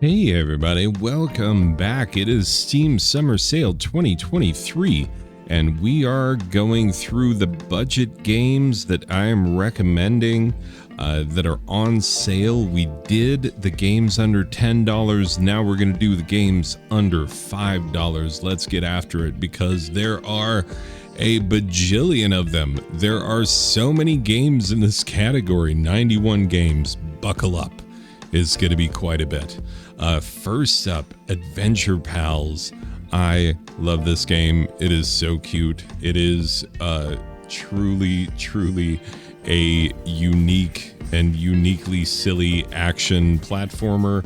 Hey everybody, welcome back. It is Steam Summer Sale 2023, and we are going through the budget games that I am recommending that are on sale. We did the games under $10. Now we're going to do the games under $5. Let's get after it because there are a bajillion of them. There are so many games in this category, 91 games. Buckle up. It's going to be quite a bit. First up, Adventure Pals. I love this game. It is so cute. It is truly a unique and uniquely silly action platformer.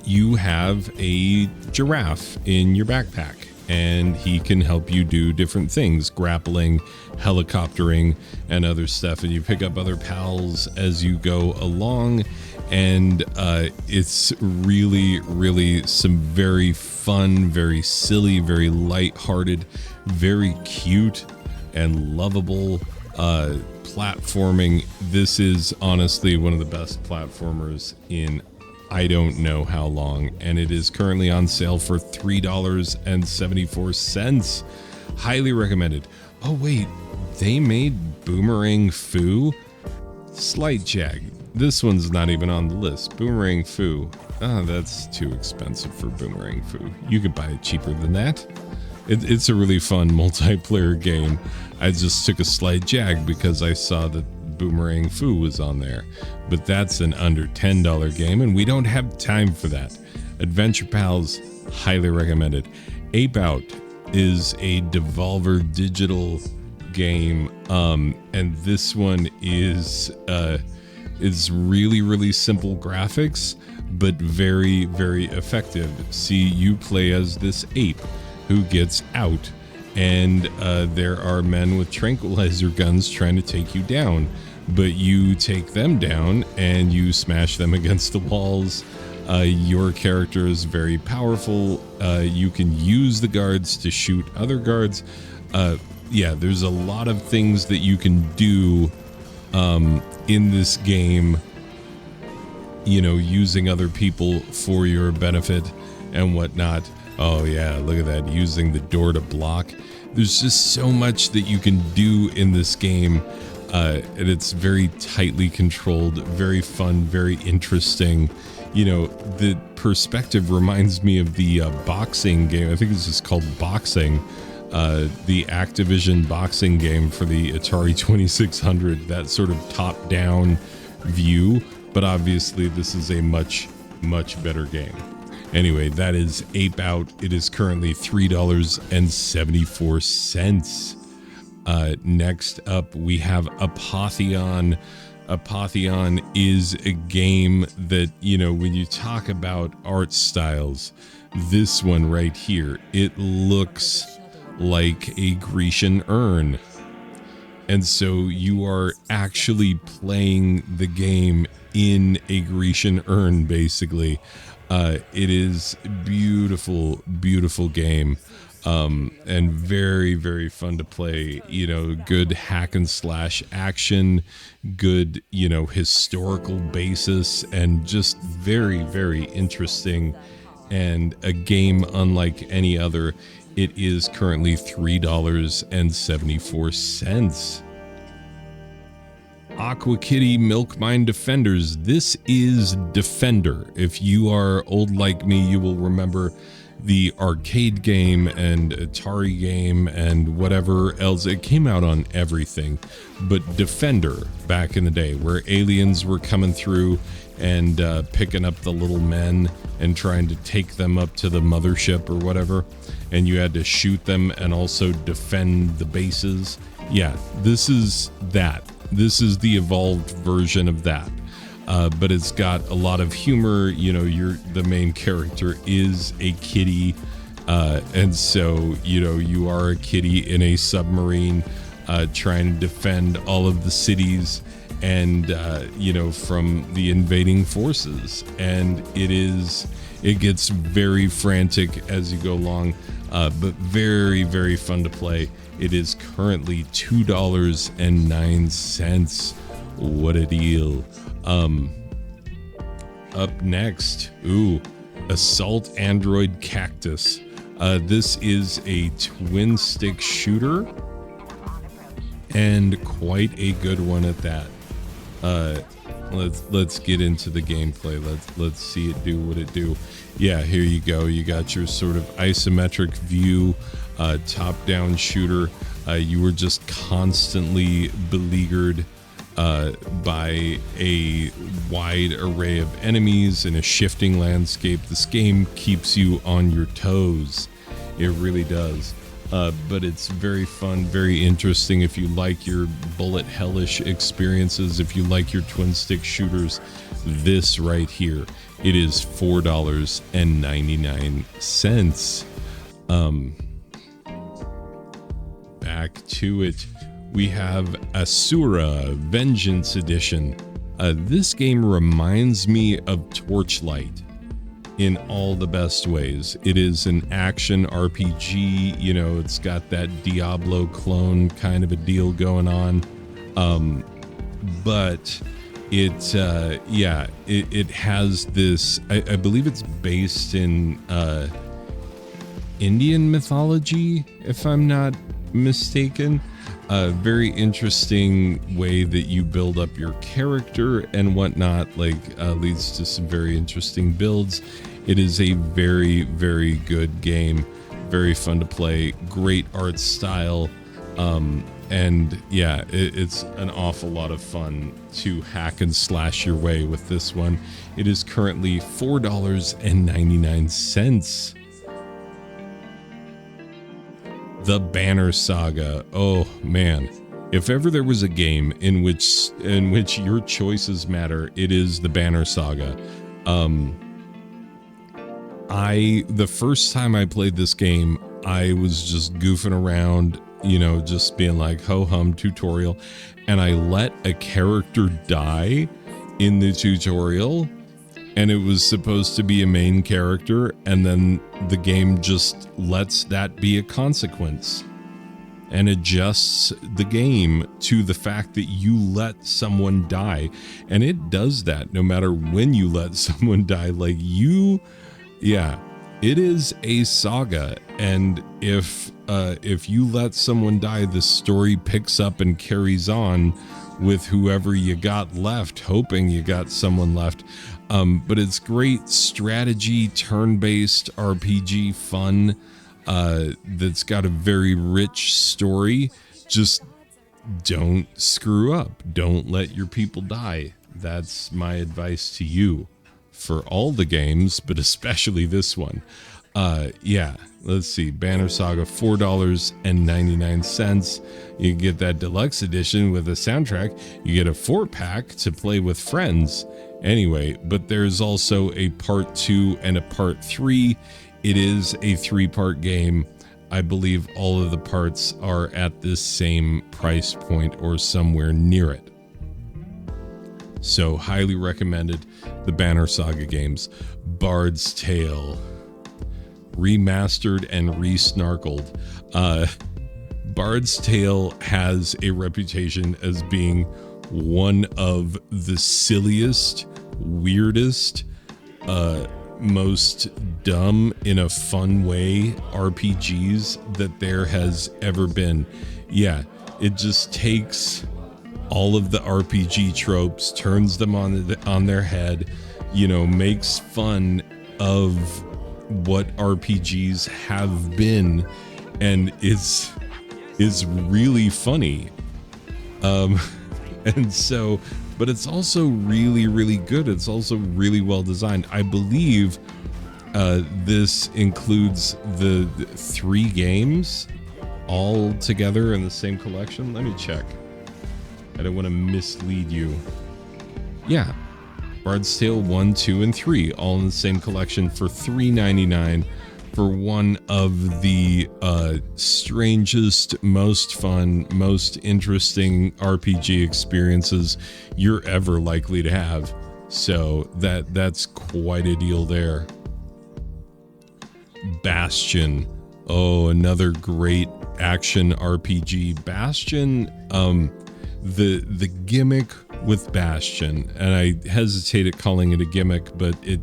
You have a giraffe in your backpack, and he can help you do different things, grappling, helicoptering, and other stuff. And you pick up other pals as you go along. And it's really some very fun, very silly, very lighthearted, very cute and lovable platforming. This is honestly one of the best platformers in I don't know how long, and it is currently on sale for $3.74. Highly recommended. Oh wait, they made Boomerang Foo? Slight jag. This one's not even on the list. Boomerang Foo. Oh, that's too expensive for Boomerang Foo. You could buy it cheaper than that. It's a really fun multiplayer game. I just took a slight jag because I saw that Boomerang Foo was on there. But that's an under $10 game, and we don't have time for that. Adventure Pals, highly recommended. Ape Out is a Devolver Digital game, and this one is really simple graphics, but very effective. See, you play as this ape who gets out, and there are men with tranquilizer guns trying to take you down, but you take them down and you smash them against the walls. Your character is very powerful. You can use the guards to shoot other guards. Yeah, there's a lot of things that you can do in this game, you know, using other people for your benefit and whatnot. Oh yeah, look at that, using the door to block. There's just so much that you can do in this game, and it's very tightly controlled, very fun, very interesting. You know, the perspective reminds me of the boxing game. I think this is called Boxing. The Activision boxing game for the Atari 2600, that sort of top-down view, but obviously this is a much better game. Anyway, that is Ape Out. It is currently $3.74. Next up, we have Apotheon. Apotheon is a game that, you know, when you talk about art styles, this one right here, it looks like a Grecian urn, and so you are actually playing the game in a Grecian urn, basically. It is beautiful game, and very fun to play. You know, good hack and slash action, good, you know, historical basis, and just very interesting, and a game unlike any other. It is currently $3.74. Aqua Kitty Milk Mine Defenders. This is Defender. If you are old like me, you will remember the arcade game and Atari game and whatever else. It came out on everything. But Defender, back in the day, where aliens were coming through and picking up the little men and trying to take them up to the mothership or whatever, and you had to shoot them and also defend the bases. Yeah, this is that. This is the evolved version of that. But it's got a lot of humor. You know, the main character is a kitty, and so, you know, you are a kitty in a submarine trying to defend all of the cities and you know, from the invading forces. And it gets very frantic as you go along, but very fun to play. It is currently $2.09. What a deal. up next, Assault Android Cactus. This is a twin stick shooter, and quite a good one at that. Let's get into the gameplay. Let's see it do what it do. Yeah, here you go. You got your sort of isometric view, top-down shooter. You were just constantly beleaguered by a wide array of enemies in a shifting landscape. This game keeps you on your toes. It really does. But it's very fun, very interesting. If you like your bullet hellish experiences, if you like your twin stick shooters, this right here, it is $4.99. Back to it. We have Asura Vengeance Edition. This game reminds me of Torchlight in all the best ways. It is an action RPG, you know, it's got that Diablo clone kind of a deal going on. But it has this, I believe it's based in Indian mythology, if I'm not mistaken. A very interesting way that you build up your character and whatnot, leads to some very interesting builds. It is a very, very good game. Very fun to play. Great art style. And yeah, it's an awful lot of fun to hack and slash your way with this one. It is currently $4.99. The Banner Saga. Oh man, if ever there was a game in which your choices matter, it is the Banner Saga. The first time I played this game, I was just goofing around, you know, just being like ho hum tutorial, and I let a character die in the tutorial. And it was supposed to be a main character, and then the game just lets that be a consequence and adjusts the game to the fact that you let someone die. And it does that no matter when you let someone die. It is a saga, and if you let someone die, the story picks up and carries on with whoever you got left, hoping you got someone left. But it's great strategy, turn-based RPG fun that's got a very rich story. Just don't screw up. Don't let your people die. That's my advice to you for all the games, but especially this one. Let's see. Banner Saga, $4.99. You get that deluxe edition with a soundtrack. You get a 4-pack to play with friends. Anyway, but there's also a part 2 and a part 3. It is a 3-part game. I believe all of the parts are at this same price point or somewhere near it. So highly recommended, the Banner Saga games. Bard's Tale, remastered and re-snarkled. Bard's Tale has a reputation as being one of the silliest, weirdest, most dumb in a fun way RPGs that there has ever been. Yeah, it just takes all of the RPG tropes, turns them on their head, you know, makes fun of what RPGs have been, and is really funny. And so, but it's also really, really good. It's also really well designed. I believe this includes the 3 games all together in the same collection. Let me check. I don't want to mislead you. Yeah, Bard's Tale 1, 2, and 3 all in the same collection for $3.99 for one of the strangest, most fun, most interesting RPG experiences you're ever likely to have. So that's quite a deal there. Bastion. Oh, another great action RPG. Bastion, the gimmick with Bastion, and I hesitate at calling it a gimmick, but it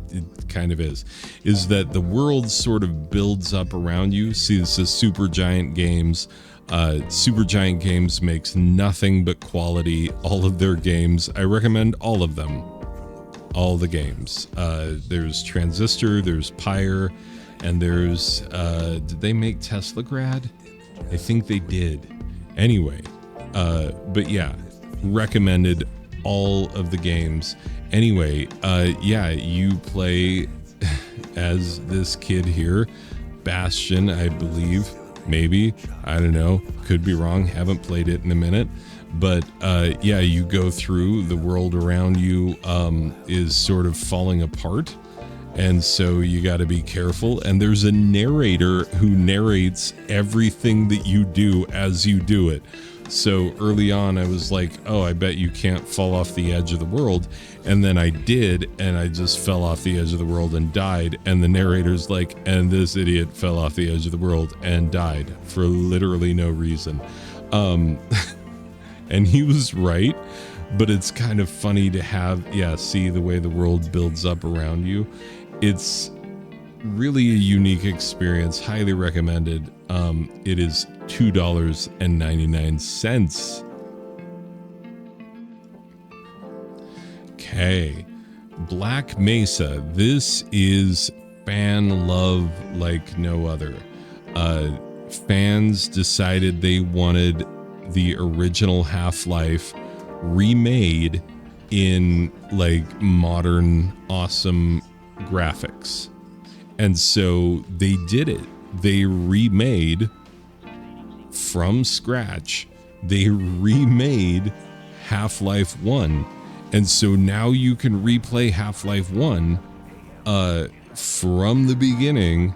kind of is that the world sort of builds up around you. See, this is Supergiant Games. Supergiant Games makes nothing but quality. All of their games, I recommend all of them. All the games. There's Transistor, there's Pyre, and there's, did they make Teslagrad? I think they did. Anyway, but yeah, recommended all of the games. Anyway, yeah, you play as this kid here, Bastion, I believe, maybe, I don't know, could be wrong, haven't played it in a minute, but yeah, you go through, the world around you is sort of falling apart, and so you got to be careful, and there's a narrator who narrates everything that you do as you do it. So early on, I was like, oh, I bet you can't fall off the edge of the world. And then I did, and I just fell off the edge of the world and died. And the narrator's like, and this idiot fell off the edge of the world and died for literally no reason. And he was right, but it's kind of funny to have, yeah, see the way the world builds up around you. It's really a unique experience, highly recommended. It is $2.99. Okay, Black Mesa. This is fan love like no other. Fans decided they wanted the original Half-Life remade in like modern, awesome graphics. And so they did it. They remade from scratch. They remade Half-Life 1. And so now you can replay Half-Life 1 from the beginning,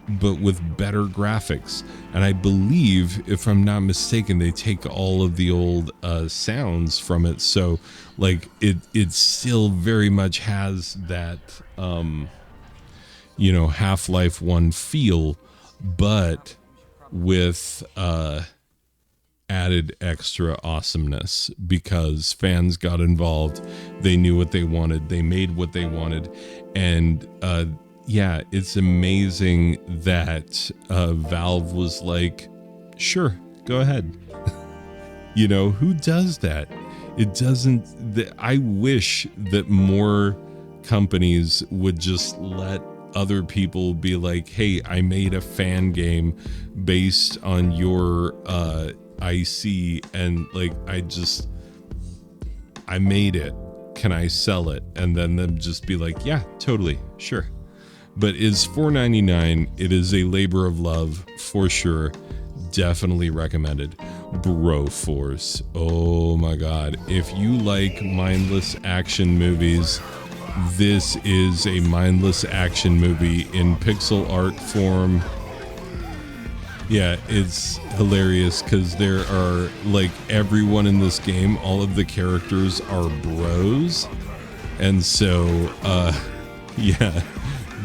but with better graphics. And I believe, if I'm not mistaken, they take all of the old sounds from it. So like it still very much has that, you know, Half-Life 1 feel, but with added extra awesomeness because fans got involved. They knew what they wanted. They made what they wanted. And yeah, it's amazing that Valve was like, sure, go ahead. You know, who does that? It doesn't. I wish that more companies would just let other people be like, hey, I made a fan game based on your IC, and like I made it, can I sell it? And then them just be like, yeah, totally, sure. But it's $4.99. It is a labor of love for sure. Definitely recommended. Broforce, oh my god, if you like mindless action movies, this is a mindless action movie in pixel art form. Yeah, it's hilarious because there are, like, everyone in this game, all of the characters are bros. And so, yeah,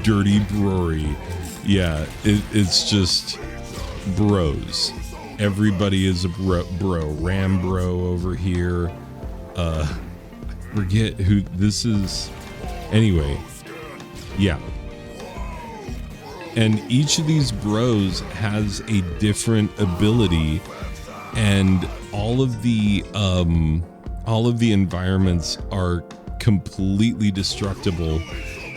Dirty Brory. Yeah, it's just bros. Everybody is a bro. Ram Bro over here. I forget who this is. Anyway, yeah. And each of these bros has a different ability, and all of the environments are completely destructible,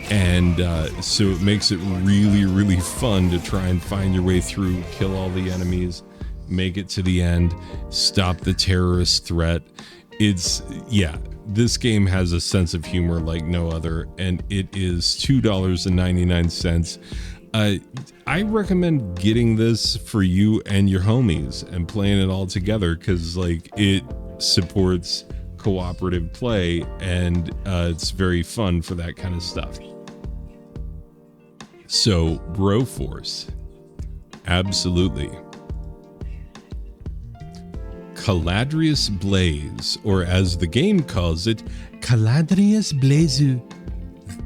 and so it makes it really, really fun to try and find your way through, kill all the enemies, make it to the end, stop the terrorist threat. It's, yeah, this game has a sense of humor like no other, and it is $2.99. I recommend getting this for you and your homies and playing it all together because, like, it supports cooperative play, and it's very fun for that kind of stuff. So, Broforce, absolutely. Caladrius Blaze, or as the game calls it, Caladrius Blaze.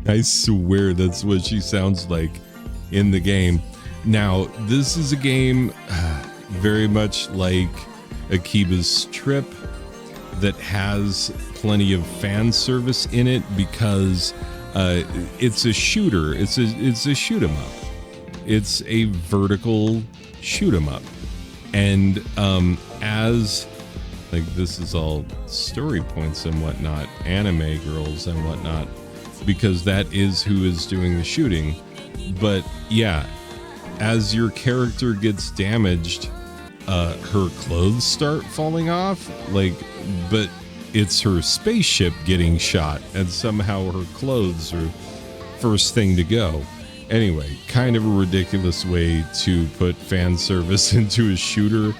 I swear that's what she sounds like in the game. Now, this is a game very much like Akiba's Trip, that has plenty of fan service in it because it's a shooter. It's a shoot 'em up. It's a vertical shoot 'em up, and as like this is all story points and whatnot, anime girls and whatnot, because that is who is doing the shooting. But yeah, as your character gets damaged, her clothes start falling off, but it's her spaceship getting shot, and somehow her clothes are first thing to go. Anyway, kind of a ridiculous way to put fan service into a shooter.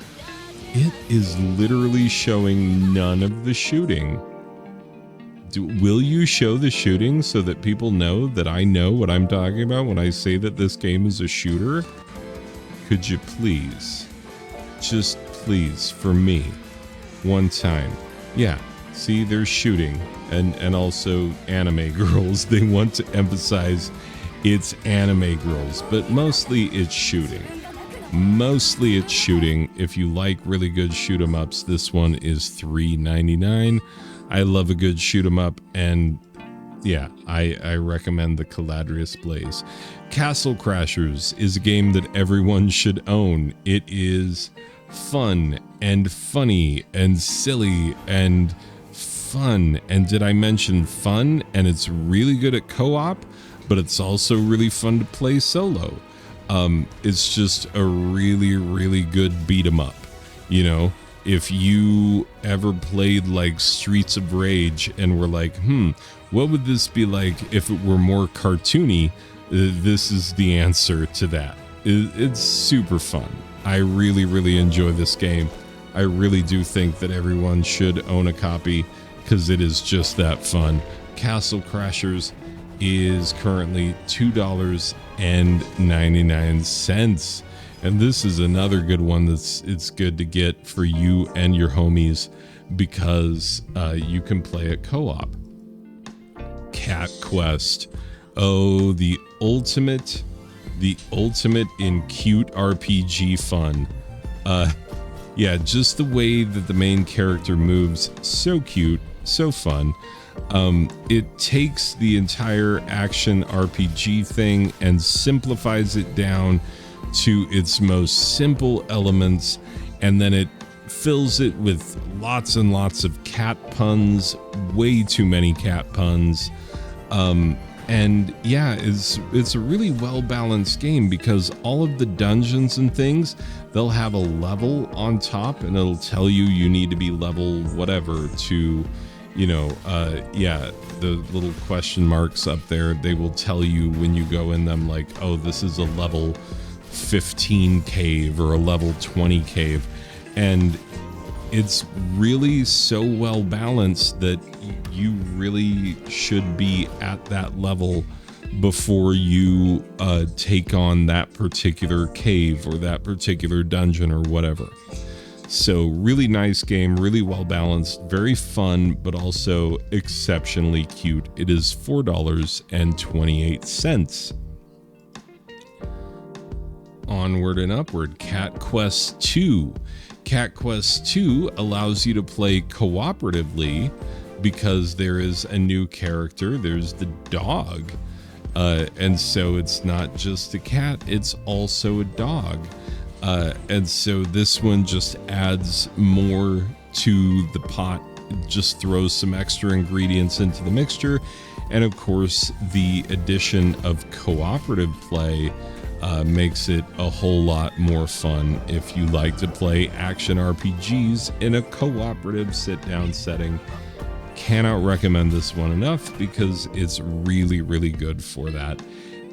It is literally showing none of the shooting. Will you show the shooting so that people know that I know what I'm talking about when I say that this game is a shooter? Could you please, just please, for me, one time? Yeah, see, there's shooting, and also anime girls. They want to emphasize it's anime girls, but mostly it's shooting. Mostly it's shooting. If you like really good shoot 'em ups, this one is $3.99. I love a good shoot 'em up, and yeah, I recommend the Caladrius Blaze. Castle Crashers is a game that everyone should own. It is fun and funny and silly and fun. And did I mention fun? And it's really good at co-op, but it's also really fun to play solo. It's just a really, really good beat 'em up. You know, if you ever played like Streets of Rage and were like, what would this be like if it were more cartoony? This is the answer to that. It's super fun. I really, really enjoy this game. I really do think that everyone should own a copy because it is just that fun. Castle Crashers is currently $2.99. And this is another good one it's good to get for you and your homies because you can play it co-op. Cat Quest. Oh, the ultimate in cute RPG fun. Yeah, just the way that the main character moves, so cute, so fun. It takes the entire action RPG thing and simplifies it down to its most simple elements, and then it fills it with lots and lots of cat puns, way too many cat puns. And yeah, it's a really well-balanced game because all of the dungeons and things, they'll have a level on top and it'll tell you need to be level whatever to, you know, yeah, the little question marks up there, they will tell you when you go in them like, oh, this is a level 15 cave or a level 20 cave. And it's really so well balanced that you really should be at that level before you take on that particular cave or that particular dungeon or whatever. So really nice game, really well balanced, very fun, but also exceptionally cute. It is $4.28. Onward and upward, Cat Quest 2. Cat Quest 2 allows you to play cooperatively because there is a new character. There's the dog. And so it's not just a cat, it's also a dog. And so this one just adds more to the pot, just throws some extra ingredients into the mixture. And of course, the addition of cooperative play makes it a whole lot more fun if you like to play action RPGs in a cooperative sit-down setting. Cannot recommend this one enough because it's really, really good for that.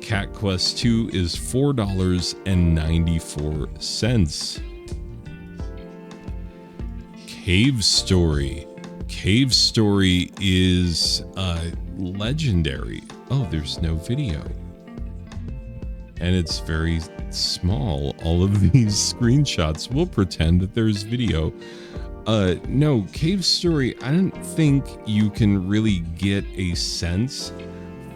Cat Quest 2 is $4.94. Cave Story. Cave Story is legendary. Oh, there's no video. And it's very small. All of these screenshots will pretend that there's video. No, Cave Story, I don't think you can really get a sense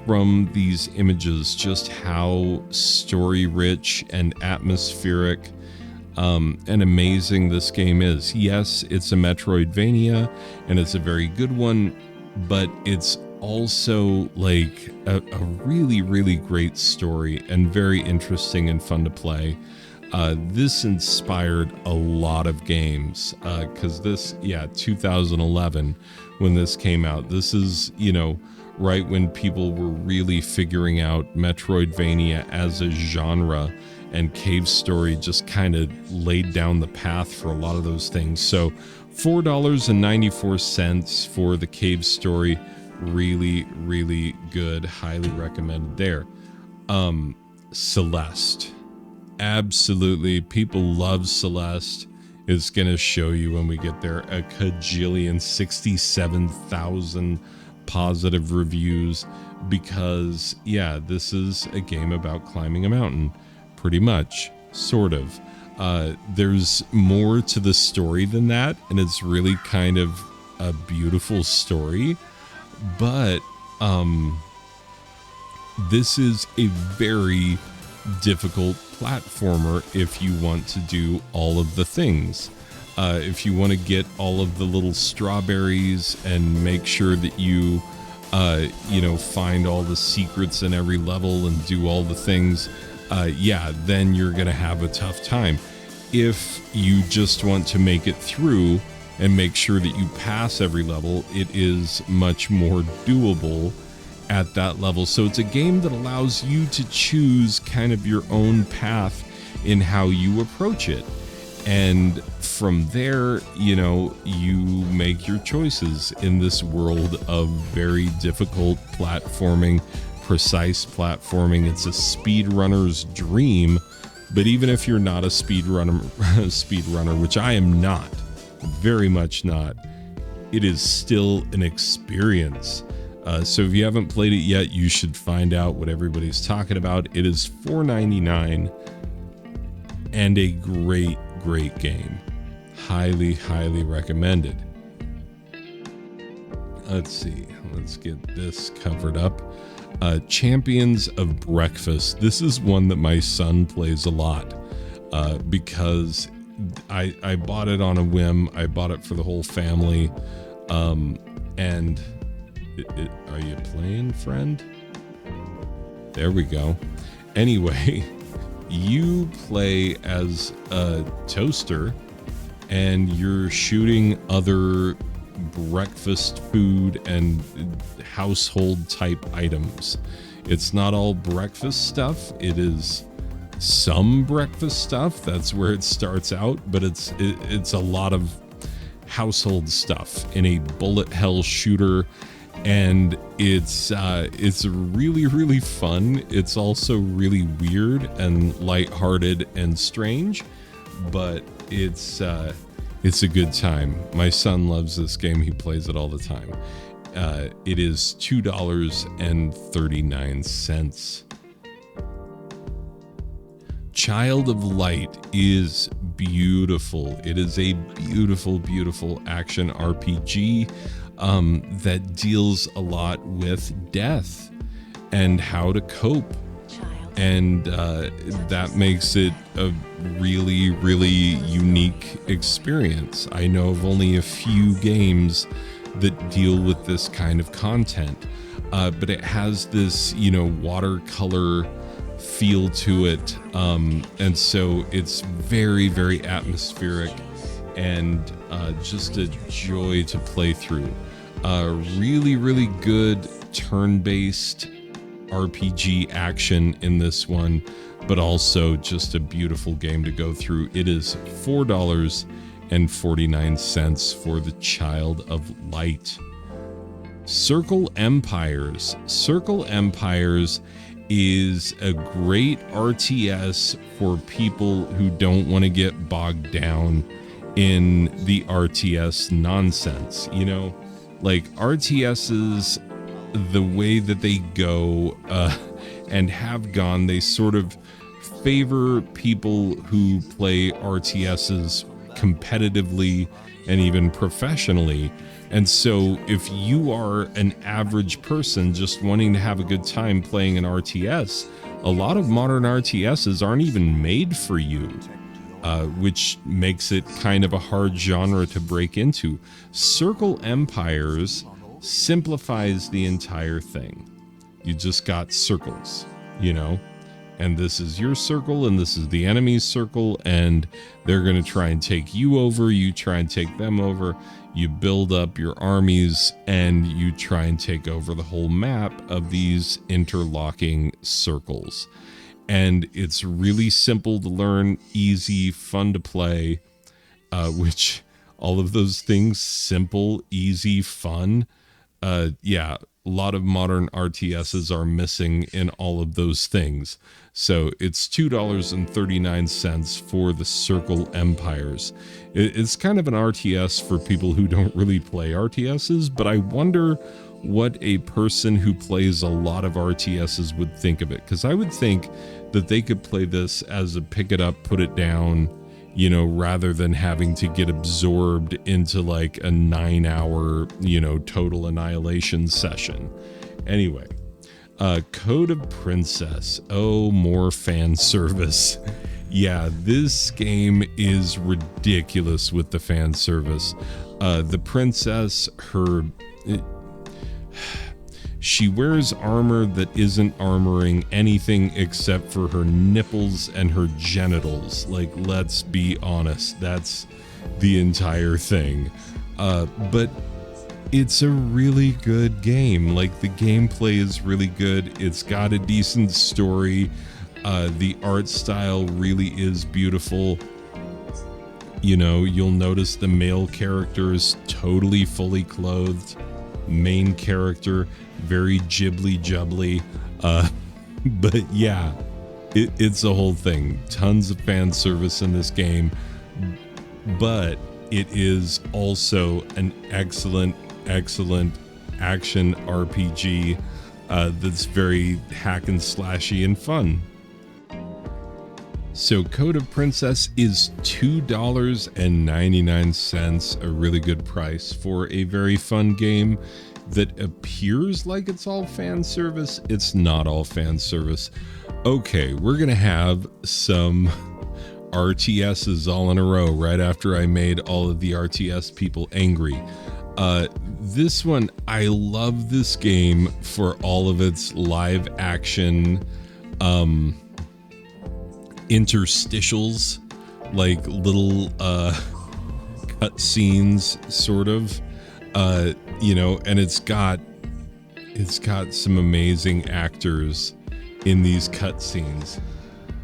from these images just how story rich and atmospheric and amazing this game is. Yes, it's a Metroidvania, and it's a very good one, but it's also like a really, really great story and very interesting and fun to play. This inspired a lot of games, because this, 2011 when this came out. This is, right when people were really figuring out Metroidvania as a genre, and Cave Story just kind of laid down the path for a lot of those things. So $4.94 for the Cave Story. Really, really good. Highly recommended there. Celeste. Absolutely. People love Celeste. It's going to show you when we get there a cajillion, 67,000 positive reviews, because this is a game about climbing a mountain, pretty much, sort of. There's more to the story than that, and it's really kind of a beautiful story, but this is a very difficult platformer if you want to do all of the things. If you want to get all of the little strawberries and make sure that you find all the secrets in every level and do all the things, then you're gonna have a tough time. If you just want to make it through and make sure that you pass every level, it is much more doable at that level. So it's a game that allows you to choose kind of your own path in how you approach it. And from there, you make your choices in this world of very difficult platforming, precise platforming. It's a speedrunner's dream, but even if you're not a speedrunner, which I am not, very much not, it is still an experience. So if you haven't played it yet, you should find out what everybody's talking about. It is $4.99 and a great game. Highly, highly recommended. Let's see. Let's get this covered up. Champions of Breakfast. This is one that my son plays a lot, because I bought it on a whim. I bought it for the whole family. And are you playing, friend? There we go. Anyway, you play as a toaster, and you're shooting other breakfast food and household type items. It's not all breakfast stuff. It is some breakfast stuff. That's where it starts out, but it's a lot of household stuff in a bullet hell shooter. And it's really, really fun. It's also really weird and lighthearted and strange, but it's a good time. My son loves this game. He plays it all the time. It is $2.39. Child of Light is beautiful. It is a beautiful, beautiful action RPG that deals a lot with death and how to cope. And that makes it a really, really unique experience. I know of only a few games that deal with this kind of content, but it has this, watercolor feel to it. And so it's very, very atmospheric and just a joy to play through. Really, really good turn-based RPG action in this one, but also just a beautiful game to go through. It is $4.49 for the Child of Light. Circle Empires. Circle Empires is a great RTS for people who don't want to get bogged down in the RTS nonsense. Like RTSs, the way that they go and have gone, they sort of favor people who play RTSs competitively and even professionally. And so if you are an average person just wanting to have a good time playing an RTS, a lot of modern RTSs aren't even made for you. which makes it kind of a hard genre to break into. Circle Empires simplifies the entire thing. You just got circles, you know, and this is your circle and this is the enemy's circle, and they're going to try and take you over. You try and take them over. You build up your armies and you try and take over the whole map of these interlocking circles. And it's really simple to learn, easy, fun to play, which all of those things, simple, easy, fun. Yeah, a lot of modern RTSs are missing in all of those things. So it's $2.39 for the Circle Empires. It's kind of an RTS for people who don't really play RTSs, but I wonder what a person who plays a lot of RTSs would think of it. Because I would think that they could play this as a pick it up, put it down, you know, rather than having to get absorbed into like a 9-hour, you know, total annihilation session. Anyway, Code of Princess. Oh, more fan service. Yeah, this game is ridiculous with the fan service. The princess, she wears armor that isn't armoring anything except for her nipples and her genitals. Like, let's be honest, that's the entire thing. But it's a really good game. Like, the gameplay is really good. It's got a decent story. The art style really is beautiful. You know, you'll notice the male character is totally fully clothed. Main character, very ghibli-jubbly. But yeah, it's a whole thing. Tons of fan service in this game. But it is also an excellent action RPG that's very hack and slashy and fun. So Code of Princess is $2.99, a really good price for a very fun game that appears like it's all fan service. It's not all fan service. Okay, we're gonna have some RTSs all in a row right after I made all of the RTS people angry. This one, I love this game for all of its live action interstitials, like little cut scenes, sort of, you know, and it's got some amazing actors in these cutscenes.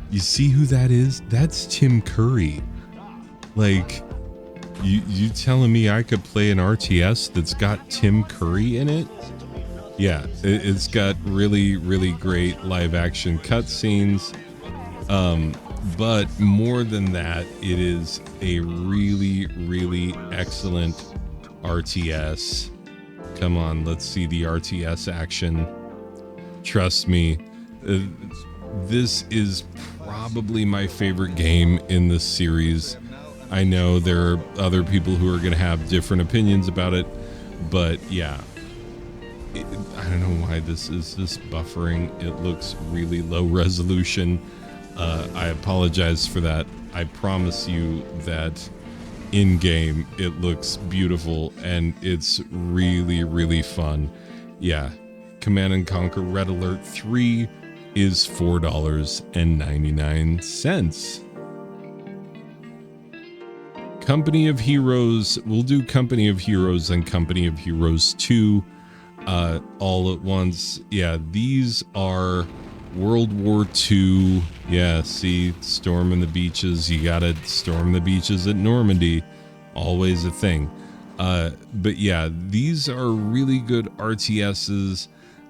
You see who that is? That's Tim Curry. Like, you telling me I could play an RTS that's got Tim Curry in it? Yeah, it's got really great live action cutscenes. But more than that, it is a really excellent RTS. Come on, let's see the RTS action. Trust me, this is probably my favorite game in this series. I know there are other people who are going to have different opinions about it, but yeah. I don't know why this is buffering. It looks really low resolution. I apologize for that. I promise you that in-game it looks beautiful and it's really fun. Yeah, Command & Conquer Red Alert 3 is $4.99. Company of Heroes, we'll do Company of Heroes and Company of Heroes 2 all at once. Yeah, these are World War II. Yeah, see, storming the beaches. You gotta storm the beaches at Normandy. Always a thing. But yeah, these are really good RTSs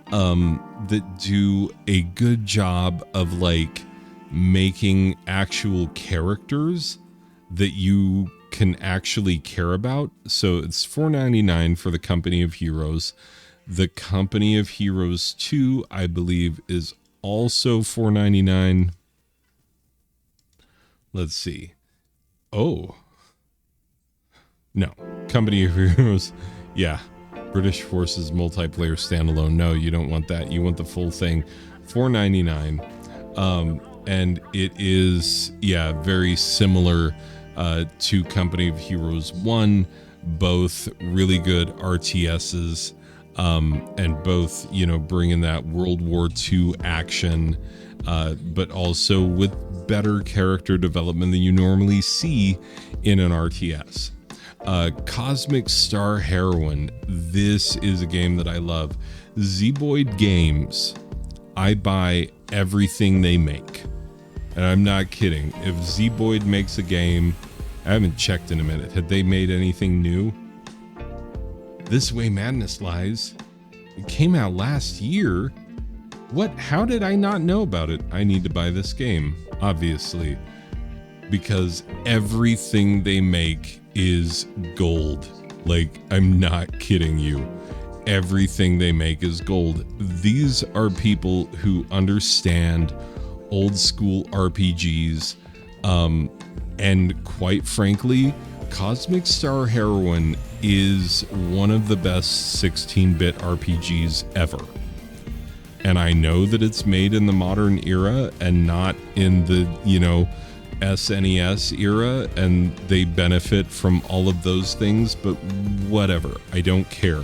that do a good job of like making actual characters that you can actually care about. So it's $4.99 for the Company of Heroes. The Company of Heroes 2, I believe, is also $4.99. Let's see. Oh. No. Company of Heroes. Yeah. British Forces multiplayer standalone. No, you don't want that. You want the full thing. $4.99. and it is, yeah, very similar to Company of Heroes 1, both really good RTSs, and both, you know, bringing that World War II action, but also with better character development than you normally see in an RTS. Cosmic Star Heroine. This is a game that I love. Zeboyd Games, I buy everything they make. And I'm not kidding. If Zeboyd makes a game, I haven't checked in a minute. Had they made anything new? This Way Madness Lies. It came out last year. What? How did I not know about it? I need to buy this game, obviously, because everything they make is gold. Like, I'm not kidding you. Everything they make is gold. These are people who understand old school RPGs, and quite frankly, Cosmic Star Heroine is one of the best 16-bit RPGs ever. And I know that it's made in the modern era and not in the, you know, SNES era, and they benefit from all of those things, but whatever, I don't care.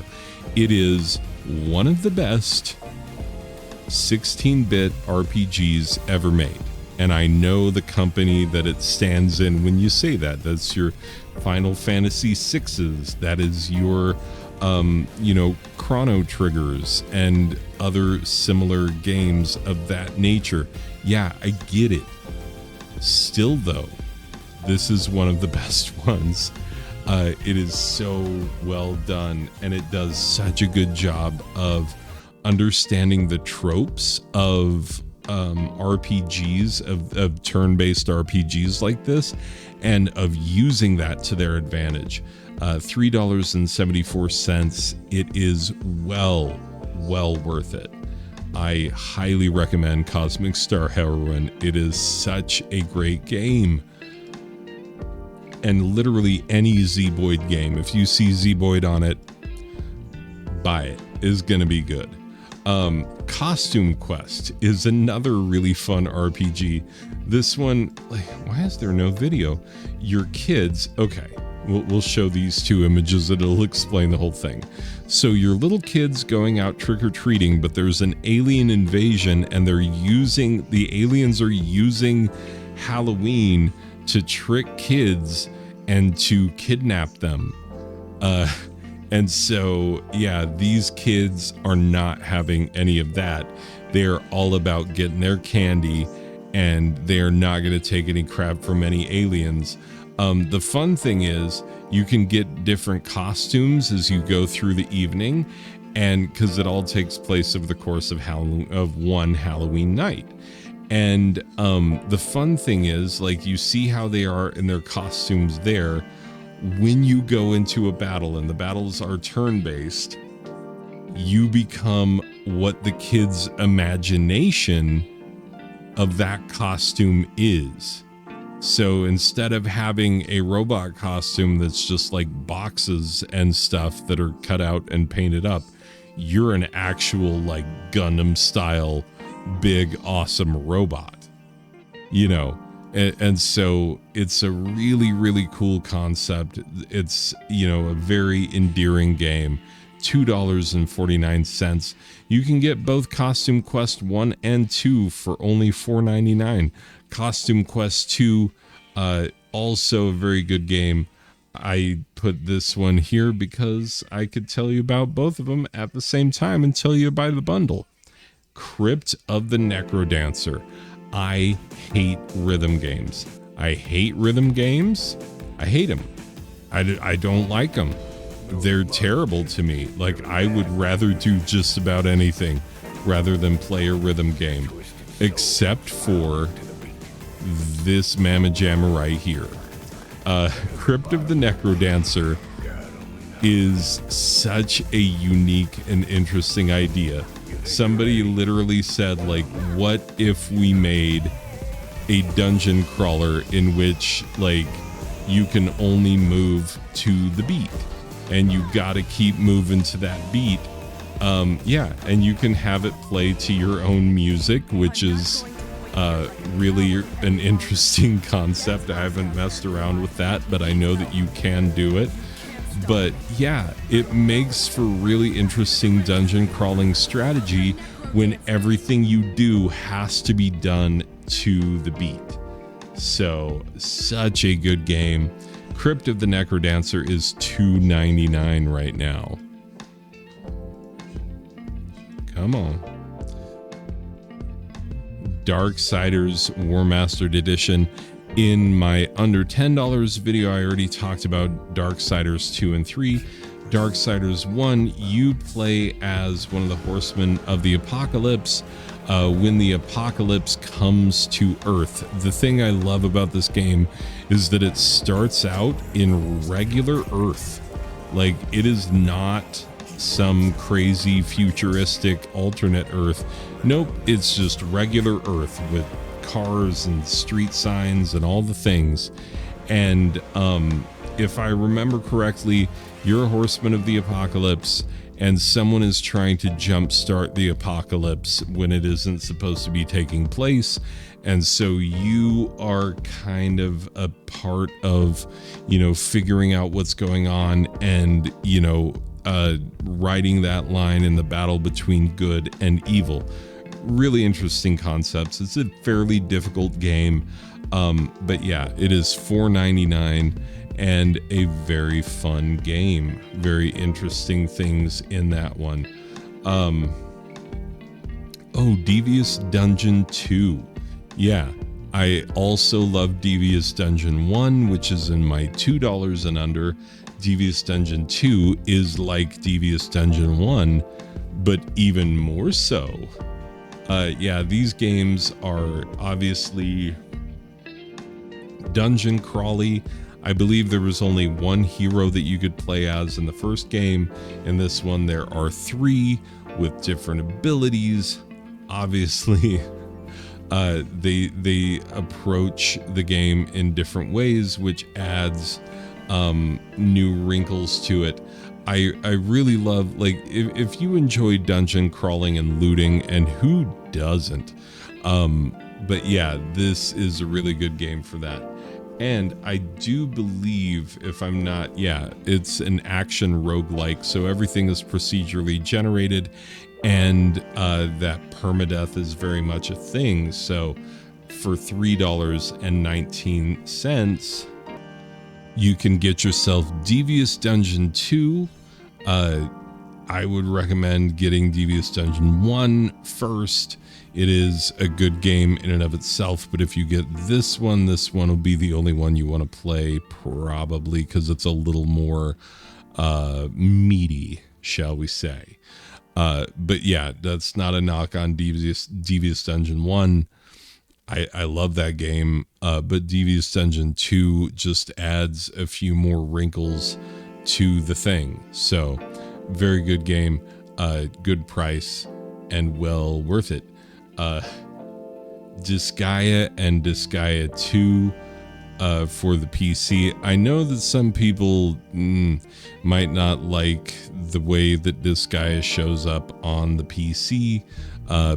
It is one of the best 16-bit RPGs ever made. And I know the company that it stands in when you say that. That's your Final Fantasy VI's. That is your, you know, Chrono Triggers and other similar games of that nature. Yeah, I get it. Still, though, this is one of the best ones. It is so well done, and it does such a good job of understanding the tropes of RPGs, of turn-based RPGs like this, and of using that to their advantage. $3.74. It is well worth it. I highly recommend Cosmic Star Heroine. It is such a great game. And literally any Zeboyd game, if you see Zeboyd on it, buy it. Is going to be good. Costume Quest is another really fun RPG. This one, like, why is there no video? Your kids, okay, we'll show these two images and it'll explain the whole thing. So your little kids going out trick-or-treating, but there's an alien invasion, and the aliens are using Halloween to trick kids and to kidnap them. And so, yeah, these kids are not having any of that. They're all about getting their candy, and they're not going to take any crap from any aliens. The fun thing is you can get different costumes as you go through the evening, and because it all takes place over the course of one Halloween night. And the fun thing is, like, you see how they are in their costumes there. When you go into a battle and the battles are turn-based, you become what the kid's imagination of that costume is. So instead of having a robot costume that's just like boxes and stuff that are cut out and painted up, you're an actual, like, Gundam style big awesome robot, you know. And so it's a really cool concept. It's, you know, a very endearing game. $2.49. You can get both Costume Quest 1 and 2 for only $4.99. Costume Quest 2, also a very good game. I put this one here because I could tell you about both of them at the same time until you buy the bundle. Crypt of the Necrodancer. I hate rhythm games. I hate rhythm games. I hate them. I don't like them. They're terrible to me. Like, I would rather do just about anything rather than play a rhythm game, except for this mamma jamma right here. Crypt of the Necrodancer is such a unique and interesting idea. Somebody literally said, like, what if we made a dungeon crawler in which, like, you can only move to the beat and you gotta keep moving to that beat. Yeah, and you can have it play to your own music, which is Really an interesting concept. I haven't messed around with that, but I know that you can do it. But yeah, it makes for really interesting dungeon crawling strategy when everything you do has to be done to the beat. So, such a good game. Crypt of the Necrodancer is $2.99 right now. Come on. Darksiders Warmastered Edition. In my under $10 video, I already talked about Darksiders 2 and 3. Darksiders 1, you play as one of the horsemen of the apocalypse when the apocalypse comes to Earth. The thing I love about this game is that it starts out in regular Earth. Like, it is not some crazy futuristic alternate Earth. Nope, it's just regular Earth with cars and street signs and all the things. And if I remember correctly, you're a horseman of the apocalypse, and someone is trying to jumpstart the apocalypse when it isn't supposed to be taking place. And so you are kind of a part of, figuring out what's going on and, riding that line in the battle between good and evil. Really interesting concepts. It's a fairly difficult game. But yeah, it is $4.99 and a very fun game. Very interesting things in that one. Devious Dungeon 2. Yeah, I also love Devious Dungeon 1, which is in my $2 and under. Devious Dungeon 2 is like Devious Dungeon 1, but even more so. Yeah, these games are obviously dungeon crawly. I believe there was only one hero that you could play as in the first game. In this one, there are 3 with different abilities. Obviously, they approach the game in different ways, which adds new wrinkles to it. I really love, like, if you enjoy dungeon crawling and looting, and who doesn't? But yeah, this is a really good game for that. And I do believe, if I'm not, it's an action roguelike, so everything is procedurally generated, and that permadeath is very much a thing. So for $3.19, you can get yourself Devious Dungeon 2. I would recommend getting Devious Dungeon 1 first. It is a good game in and of itself, but if you get this one will be the only one you want to play, probably, because it's a little more meaty, shall we say. But yeah, that's not a knock on Devious Dungeon 1. I love that game, but Devious Dungeon 2 just adds a few more wrinkles to the thing. So, very good game, good price, and well worth it. Disgaea and Disgaea 2 for the PC. I know that some people might not like the way that Disgaea shows up on the PC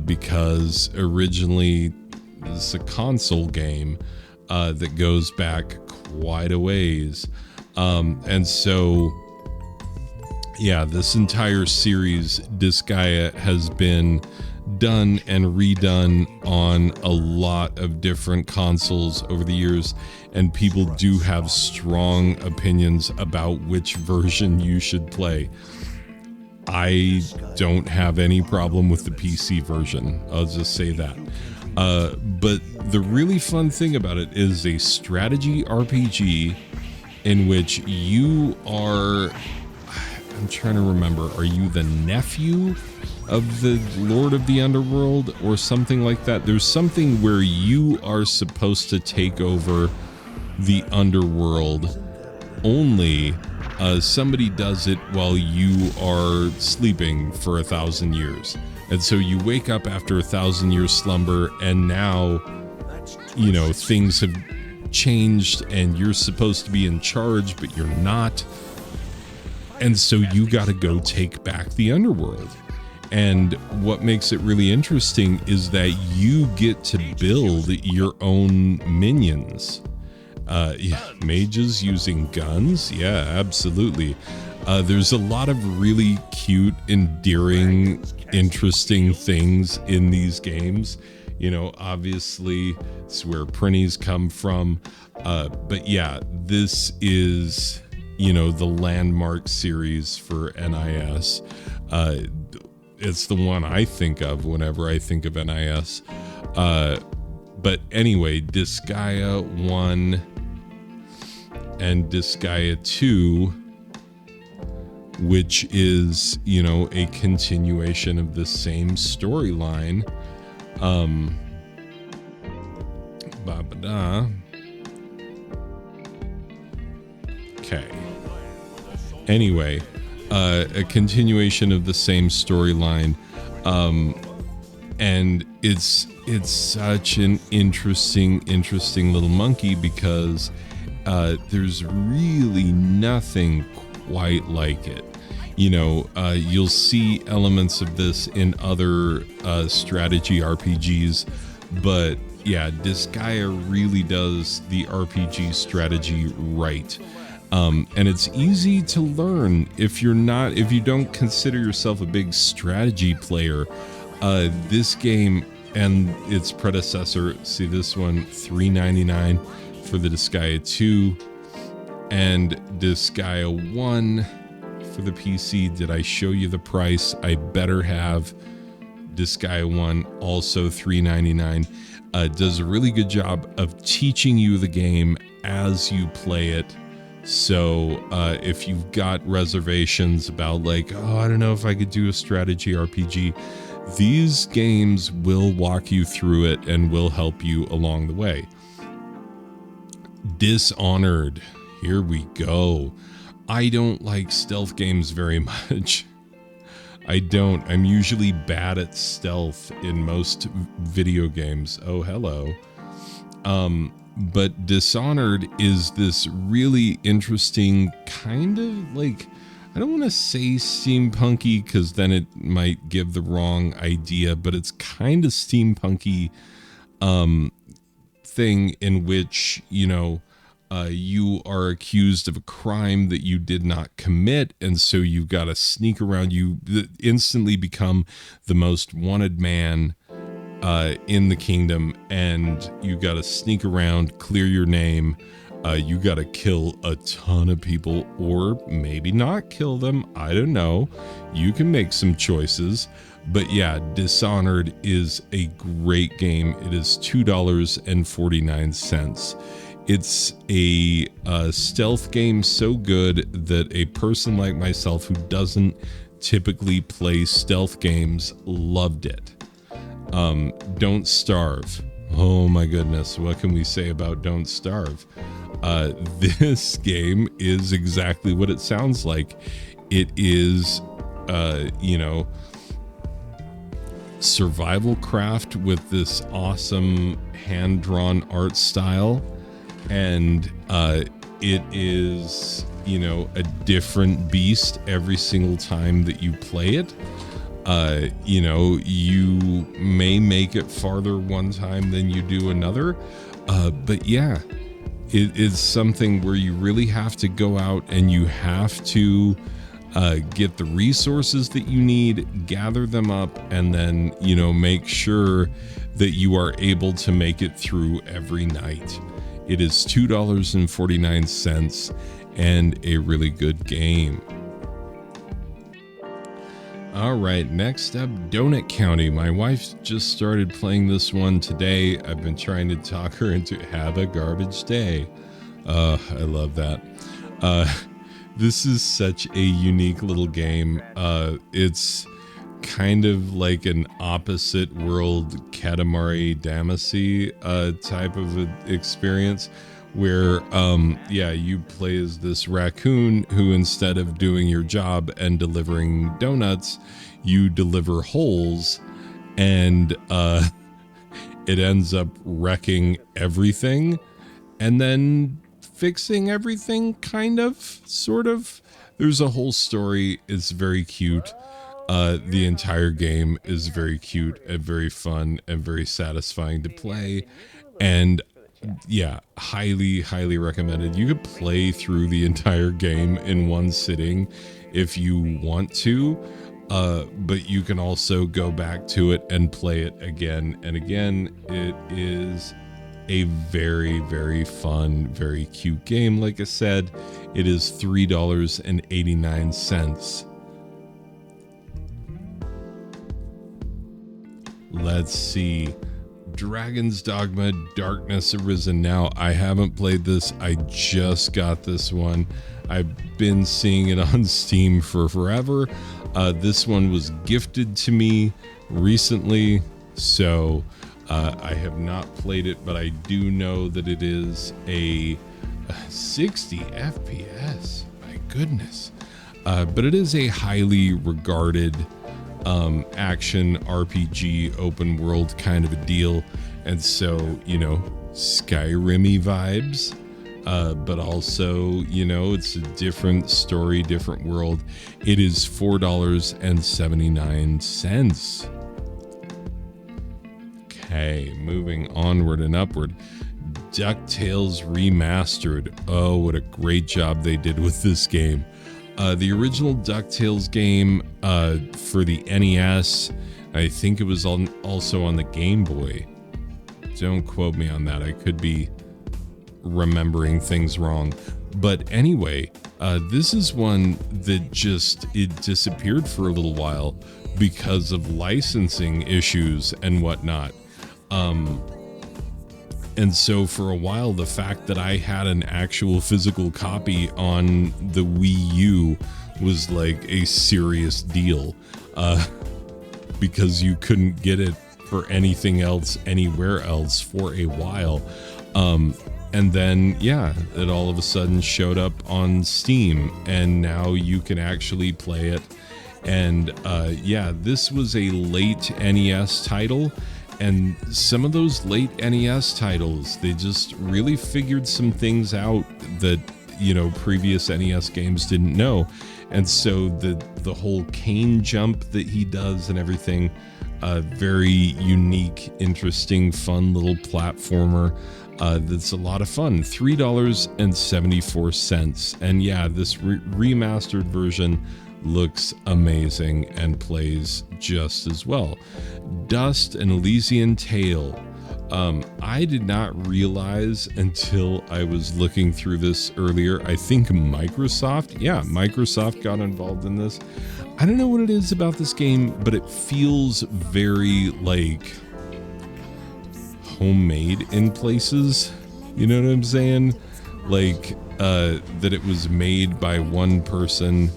because originally it's a console game that goes back quite a ways. And so, yeah, this entire series, Disgaea, has been done and redone on a lot of different consoles over the years, and people do have strong opinions about which version you should play. I don't have any problem with the PC version, I'll just say that. But the really fun thing about it is a strategy RPG in which you are, I'm trying to remember, are you the nephew of the Lord of the Underworld or something like that? There's something where you are supposed to take over the underworld, only somebody does it while you are sleeping for 1,000 years. And so you wake up after 1,000 years slumber, and now, things have changed and you're supposed to be in charge, but you're not. And so you got to go take back the underworld. And what makes it really interesting is that you get to build your own minions. Yeah, mages using guns? Yeah, absolutely. There's a lot of really cute, endearing, interesting things in these games. You know, obviously, it's where printies come from. But yeah, this is, you know, the landmark series for NIS. It's the one I think of whenever I think of NIS. But anyway, Disgaea 1 and Disgaea 2, which is, you know, a continuation of the same storyline. Okay. Anyway, a continuation of the same storyline, and it's such an interesting little monkey because there's really nothing quite like it. You know, you'll see elements of this in other strategy RPGs, but yeah, Disgaea really does the RPG strategy right. And it's easy to learn if you don't consider yourself a big strategy player. This game and its predecessor, see this one, $3.99 for the Disgaea 2 and Disgaea 1 for the PC. Did I show you the price? I better have. Disgaea 1 also $3.99. Does a really good job of teaching you the game as you play it. So if you've got reservations about like, oh, I don't know if I could do a strategy RPG, these games will walk you through it and will help you along the way. Dishonored. Here we go. I don't like stealth games very much. I don't. I'm usually bad at stealth in most video games. Oh, hello. But Dishonored is this really interesting kind of like, I don't want to say steampunky because then it might give the wrong idea, but it's kind of steampunky thing in which, you know, you are accused of a crime that you did not commit, and so you've got to sneak around. You instantly become the most wanted man in the kingdom, and you got to sneak around, clear your name. You got to kill a ton of people, or maybe not kill them. I don't know. You can make some choices. But yeah, Dishonored is a great game. It is $2.49. It's a stealth game so good that a person like myself who doesn't typically play stealth games loved it. Don't Starve. Oh my goodness, what can we say about Don't Starve? This game is exactly what it sounds like. It is, you know, survival craft with this awesome hand-drawn art style. And it is, you know, a different beast every single time that you play it. You know, you may make it farther one time than you do another. But yeah, it is something where you really have to go out and you have to get the resources that you need, gather them up, and then, you know, make sure that you are able to make it through every night. It is $2.49 and a really good game. All right, next up, Donut County. My wife just started playing this one today. I've been trying to talk her into have a garbage day. I love that. This is such a unique little game. It's kind of like an opposite world Katamari Damacy type of experience where yeah, you play as this raccoon who, instead of doing your job and delivering donuts, you deliver holes, and it ends up wrecking everything and then fixing everything, kind of, sort of. There's a whole story. It's very cute. The entire game is very cute and very fun and very satisfying to play. And yeah, highly recommended. You could play through the entire game in one sitting if you want to, but you can also go back to it and play it again and again. It is a very fun, very cute game. Like I said, it is $3.89. Let's see. Dragon's Dogma Darkness Arisen. Now, I haven't played this. I just got this one. I've been seeing it on Steam for forever. This one was gifted to me recently, so I have not played it, but I do know that it is a 60 FPS. My goodness. But it is a highly regarded action RPG open world kind of a deal, and so, you know, Skyrim-y vibes, but also, you know, it's a different story, different world. It is $4.79. Okay, moving onward and upward. DuckTales Remastered. Oh, what a great job they did with this game. The original DuckTales game for the NES, I think it was also on the Game Boy. Don't quote me on that. I could be remembering things wrong. But anyway, this is one that it disappeared for a little while because of licensing issues and whatnot. And so for a while, the fact that I had an actual physical copy on the Wii U was like a serious deal, because you couldn't get it for anything else anywhere else for a while. And then, yeah, it all of a sudden showed up on Steam, and now you can actually play it. And yeah, this was a late NES title. And some of those late NES titles, they just really figured some things out that, you know, previous NES games didn't know. And so the whole cane jump that he does and everything, very unique, interesting, fun little platformer. That's a lot of fun. $3.74. And yeah, this remastered version looks amazing and plays just as well. Dust and Elysian Tale. I did not realize until I was looking through this earlier. I think Microsoft got involved in this. I don't know what it is about this game, but it feels very like homemade in places. You know what I'm saying? Like that it was made by one person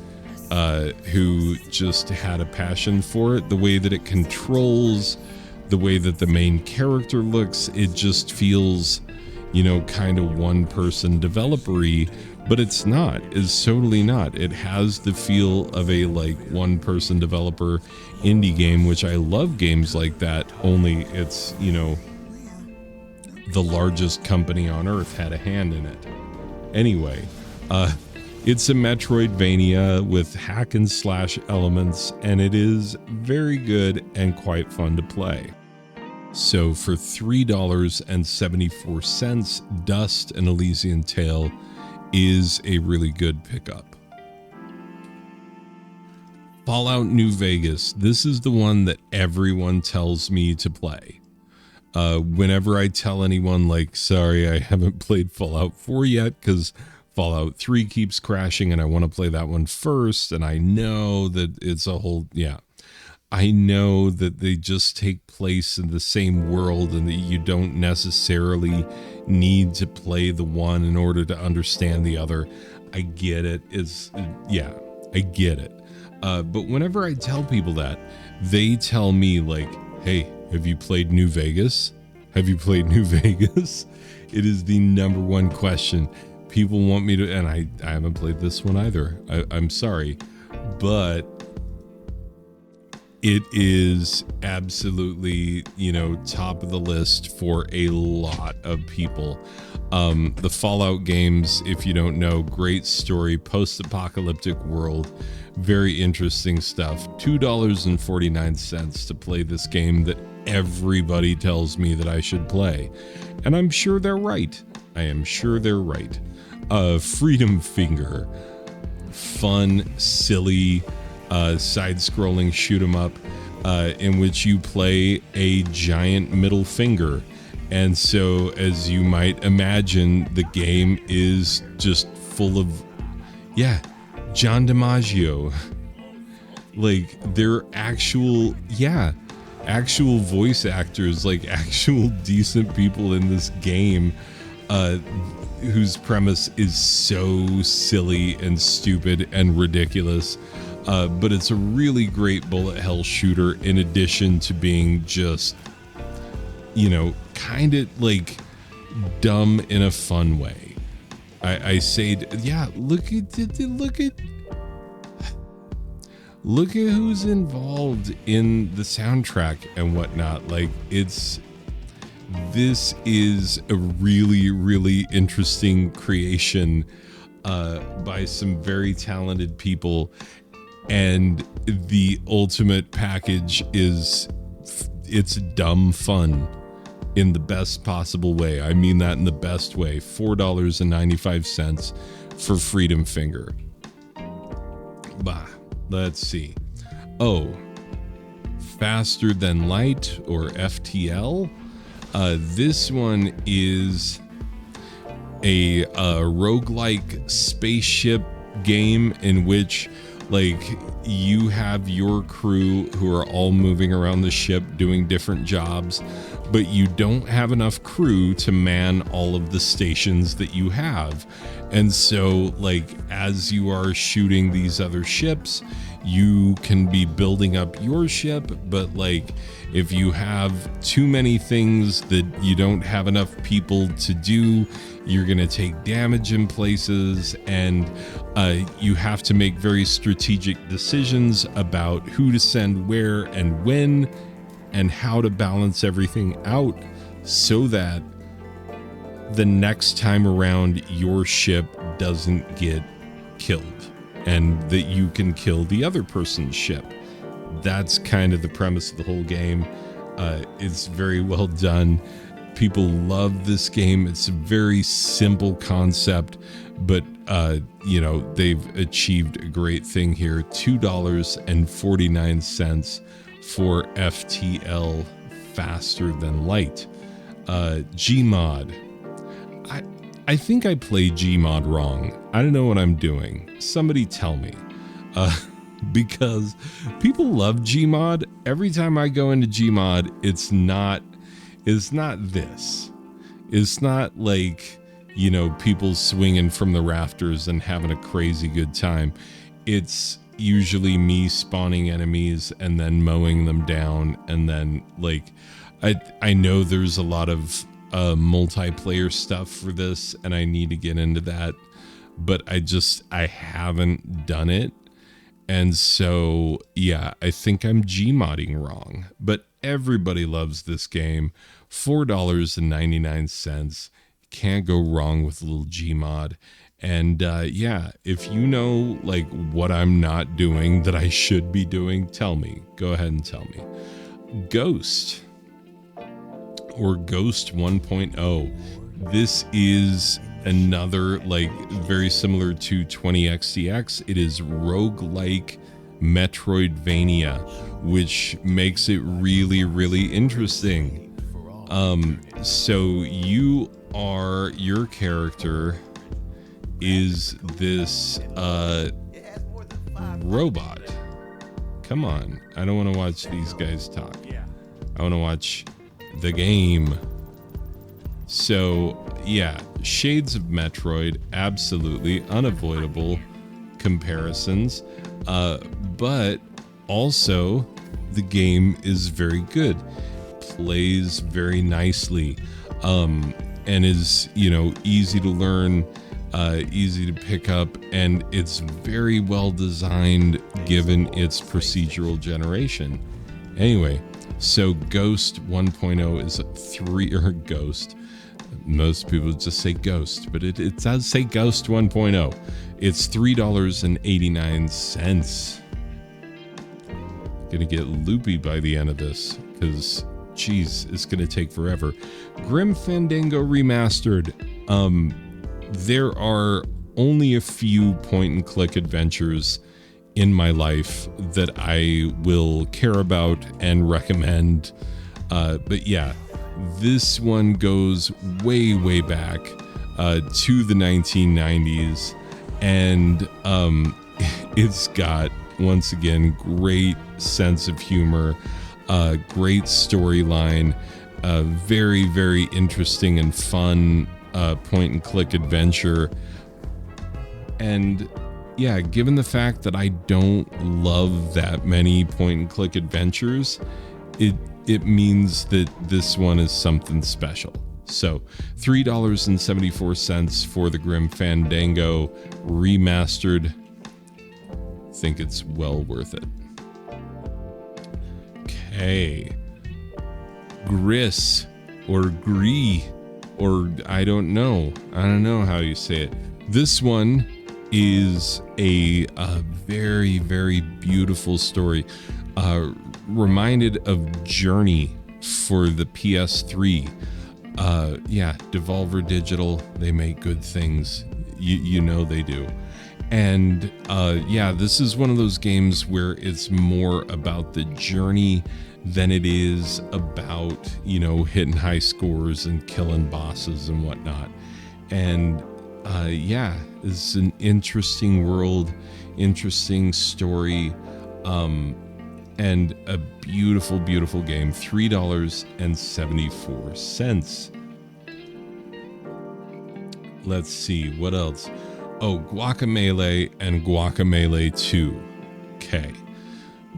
who just had a passion for it. The way that it controls, the way that the main character looks, it just feels, you know, kind of one-person developer-y, but it's not. It's totally not. It has the feel of a, like, one-person developer indie game, which I love games like that, only it's, you know, the largest company on Earth had a hand in it. Anyway, it's a Metroidvania with hack and slash elements, and it is very good and quite fun to play. So for $3.74, Dust and Elysian Tale is a really good pickup. Fallout New Vegas. This is the one that everyone tells me to play. Whenever I tell anyone, like, sorry, I haven't played Fallout 4 yet because Fallout 3 keeps crashing and I want to play that one first, and I know that it's a whole, I know that they just take place in the same world and that you don't necessarily need to play the one in order to understand the other. I get it. I get it. But whenever I tell people that, they tell me like, hey, have you played New Vegas? Have you played New Vegas? It is the number one question. People want me to, and I haven't played this one either. I'm sorry, but it is absolutely, top of the list for a lot of people. The Fallout games, if you don't know, great story, post-apocalyptic world, very interesting stuff. $2.49 to play this game that everybody tells me that I should play. And I'm sure they're right. I am sure they're right. Freedom Finger. Fun, silly, side-scrolling shoot 'em up in which you play a giant middle finger. And so, as you might imagine, the game is just full of, John DiMaggio. Like, they're actual voice actors, like actual decent people in this game, whose premise is so silly and stupid and ridiculous. But it's a really great bullet hell shooter, in addition to being just, kind of like dumb in a fun way. I say, look at who's involved in the soundtrack and whatnot. Like, this is a really, really interesting creation by some very talented people. And the ultimate package is, it's dumb fun in the best possible way. I mean that in the best way. $4.95 for Freedom Finger. Let's see. Oh, Faster Than Light, or FTL. This one is a roguelike spaceship game in which, like, you have your crew who are all moving around the ship doing different jobs, but you don't have enough crew to man all of the stations that you have. And so, like, as you are shooting these other ships, you can be building up your ship, but like, if you have too many things that you don't have enough people to do, you're going to take damage in places, and you have to make very strategic decisions about who to send where and when, and how to balance everything out so that the next time around your ship doesn't get killed and that you can kill the other person's ship. That's kind of the premise of the whole game. It's very well done. People love this game. It's a very simple concept, but they've achieved a great thing here. $2.49 for FTL Faster Than Light. Gmod. I think I play Gmod wrong. I don't know what I'm doing. Somebody tell me. Because people love Gmod. Every time I go into Gmod, it's not this. It's not like, people swinging from the rafters and having a crazy good time. It's usually me spawning enemies and then mowing them down. And then, like, I know there's a lot of multiplayer stuff for this, and I need to get into that, but I haven't done it. And so, I think I'm Gmodding wrong, but everybody loves this game. $4.99. Can't go wrong with a little Gmod. And if you know, like, what I'm not doing that I should be doing, tell me. Go ahead and tell me. Ghost, or Ghost 1.0. This is another, like, very similar to 20XTX. It is roguelike Metroidvania, which makes it really, really interesting. So your character is this robot. Come on, I don't want to watch these guys talk. I want to watch the game. So shades of Metroid, absolutely unavoidable comparisons, but also the game is very good, plays very nicely, and is easy to learn. easy to pick up, and it's very well designed given its procedural generation. Anyway, so Ghost 1.0 is Ghost. Most people just say Ghost, but it does say Ghost 1.0. It's $3.89. Gonna get loopy by the end of this, because geez, it's gonna take forever. Grim Fandango Remastered. There are only a few point-and-click adventures in my life that I will care about and recommend. But yeah, this one goes way, way back to the 1990s, and it's got, once again, great sense of humor, great storyline, very, very interesting and fun point-and-click adventure. And yeah, given the fact that I don't love that many point-and-click adventures, it means that this one is something special. So $3.74 for the Grim Fandango Remastered. I think it's well worth it. Okay. Gris, or Gris, or I don't know how you say it. This one is a very, very beautiful story. Reminded of Journey for the PS3. Yeah, Devolver Digital, they make good things. You know they do. And yeah, this is one of those games where it's more about the journey than it is about, hitting high scores and killing bosses and whatnot. And yeah, it's an interesting world, interesting story, and a beautiful, beautiful game. $3.74. Let's see, what else? Oh, Guacamelee and Guacamelee 2. Okay.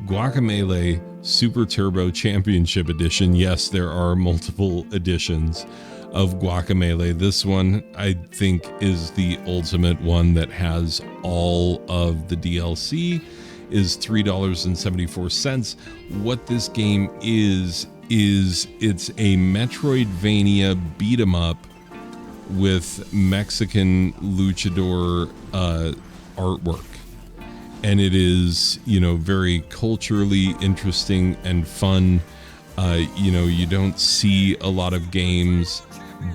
Guacamelee Super Turbo Championship Edition. Yes, there are multiple editions of Guacamelee. This one, I think, is the ultimate one that has all of the DLC, is $3.74. What this game is it's a Metroidvania beat 'em up with Mexican luchador artwork. And it is, very culturally interesting and fun. You don't see a lot of games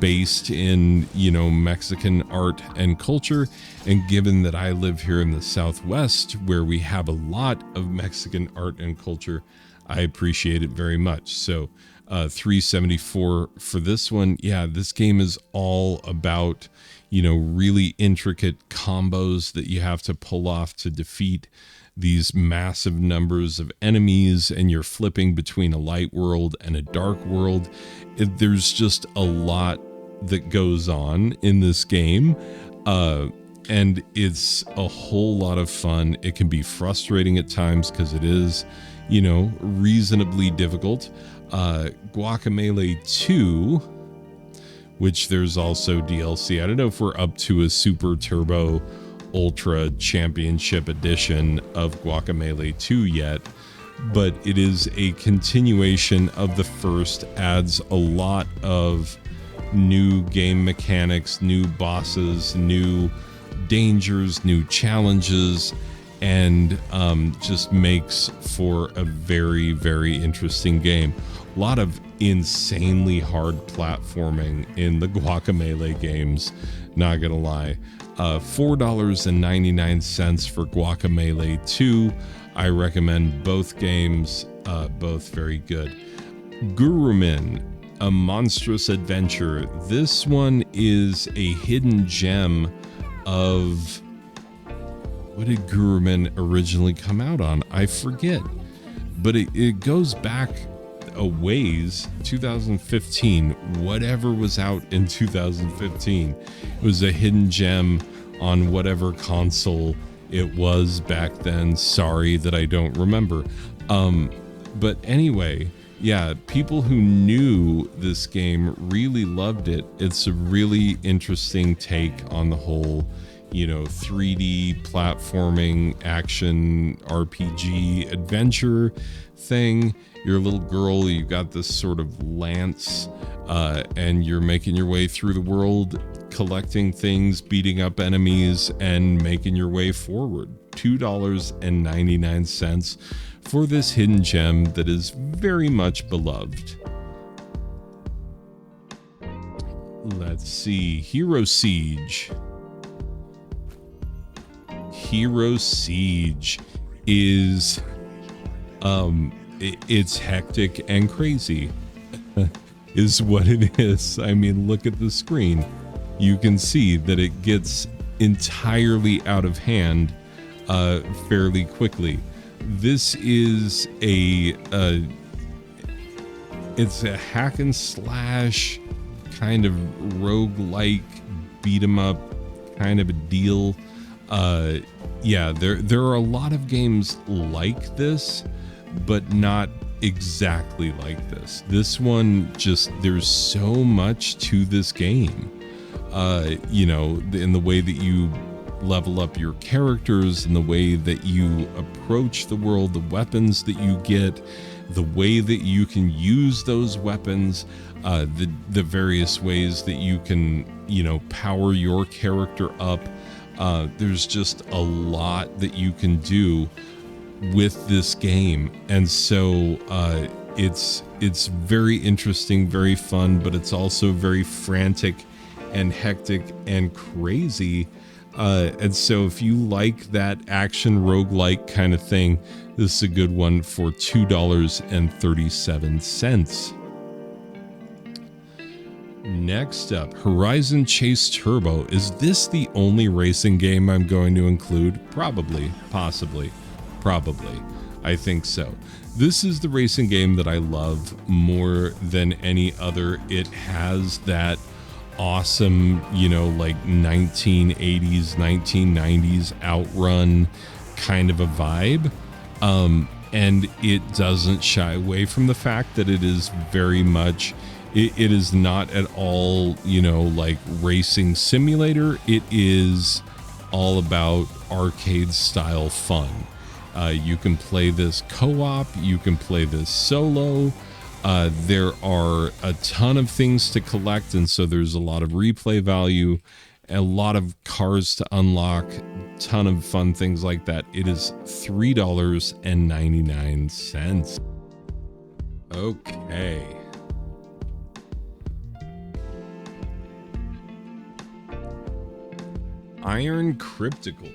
based in, Mexican art and culture. And given that I live here in the Southwest, where we have a lot of Mexican art and culture, I appreciate it very much. So $3.74 for this one. Yeah, this game is all about, really intricate combos that you have to pull off to defeat these massive numbers of enemies, and you're flipping between a light world and a dark world. There's just a lot that goes on in this game, and it's a whole lot of fun. It can be frustrating at times because it is, reasonably difficult. Guacamelee 2, which there's also DLC. I don't know if we're up to a Super Turbo Ultra Championship Edition of Guacamelee 2 yet, but it is a continuation of the first, adds a lot of new game mechanics, new bosses, new dangers, new challenges, and just makes for a very, very interesting game. A lot of insanely hard platforming in the Guacamelee games, not gonna lie. $4.99 for Guacamelee 2. I recommend both games, both very good. Gurumin, A Monstrous Adventure. This one is a hidden gem of... What did Gurumin originally come out on? I forget. But it goes back a ways, 2015, whatever was out in 2015. It was a hidden gem on whatever console it was back then. Sorry that I don't remember. But anyway, yeah, people who knew this game really loved it. It's a really interesting take on the whole, 3D platforming action RPG adventure thing. You're a little girl, you got this sort of lance, and you're making your way through the world, collecting things, beating up enemies, and making your way forward. $2.99 for this hidden gem that is very much beloved. Let's see, Hero Siege. Hero Siege is, it's hectic and crazy, is what it is. I mean, look at the screen. You can see that it gets entirely out of hand fairly quickly. This is it's a hack and slash kind of roguelike beat 'em up kind of a deal. Yeah, there are a lot of games like this, but not exactly like this. This one just, there's so much to this game. In the way that you level up your characters, and the way that you approach the world, the weapons that you get, the way that you can use those weapons, the various ways that you can, power your character up. There's just a lot that you can do with this game. And so it's very interesting, very fun, but it's also very frantic and hectic and crazy. And so if you like that action roguelike kind of thing, this is a good one for $2.37. Next up, Horizon Chase Turbo. Is this the only racing game I'm going to include? Probably, possibly, probably. I think so. This is the racing game that I love more than any other. It has that awesome, like 1980s, 1990s outrun kind of a vibe. And it doesn't shy away from the fact that it is very much, it is not at all, like racing simulator. It is all about arcade style fun. You can play this co-op, you can play this solo. There are a ton of things to collect, and so there's a lot of replay value, a lot of cars to unlock, ton of fun things like that. It is $3.99. Okay. Iron Cryptical.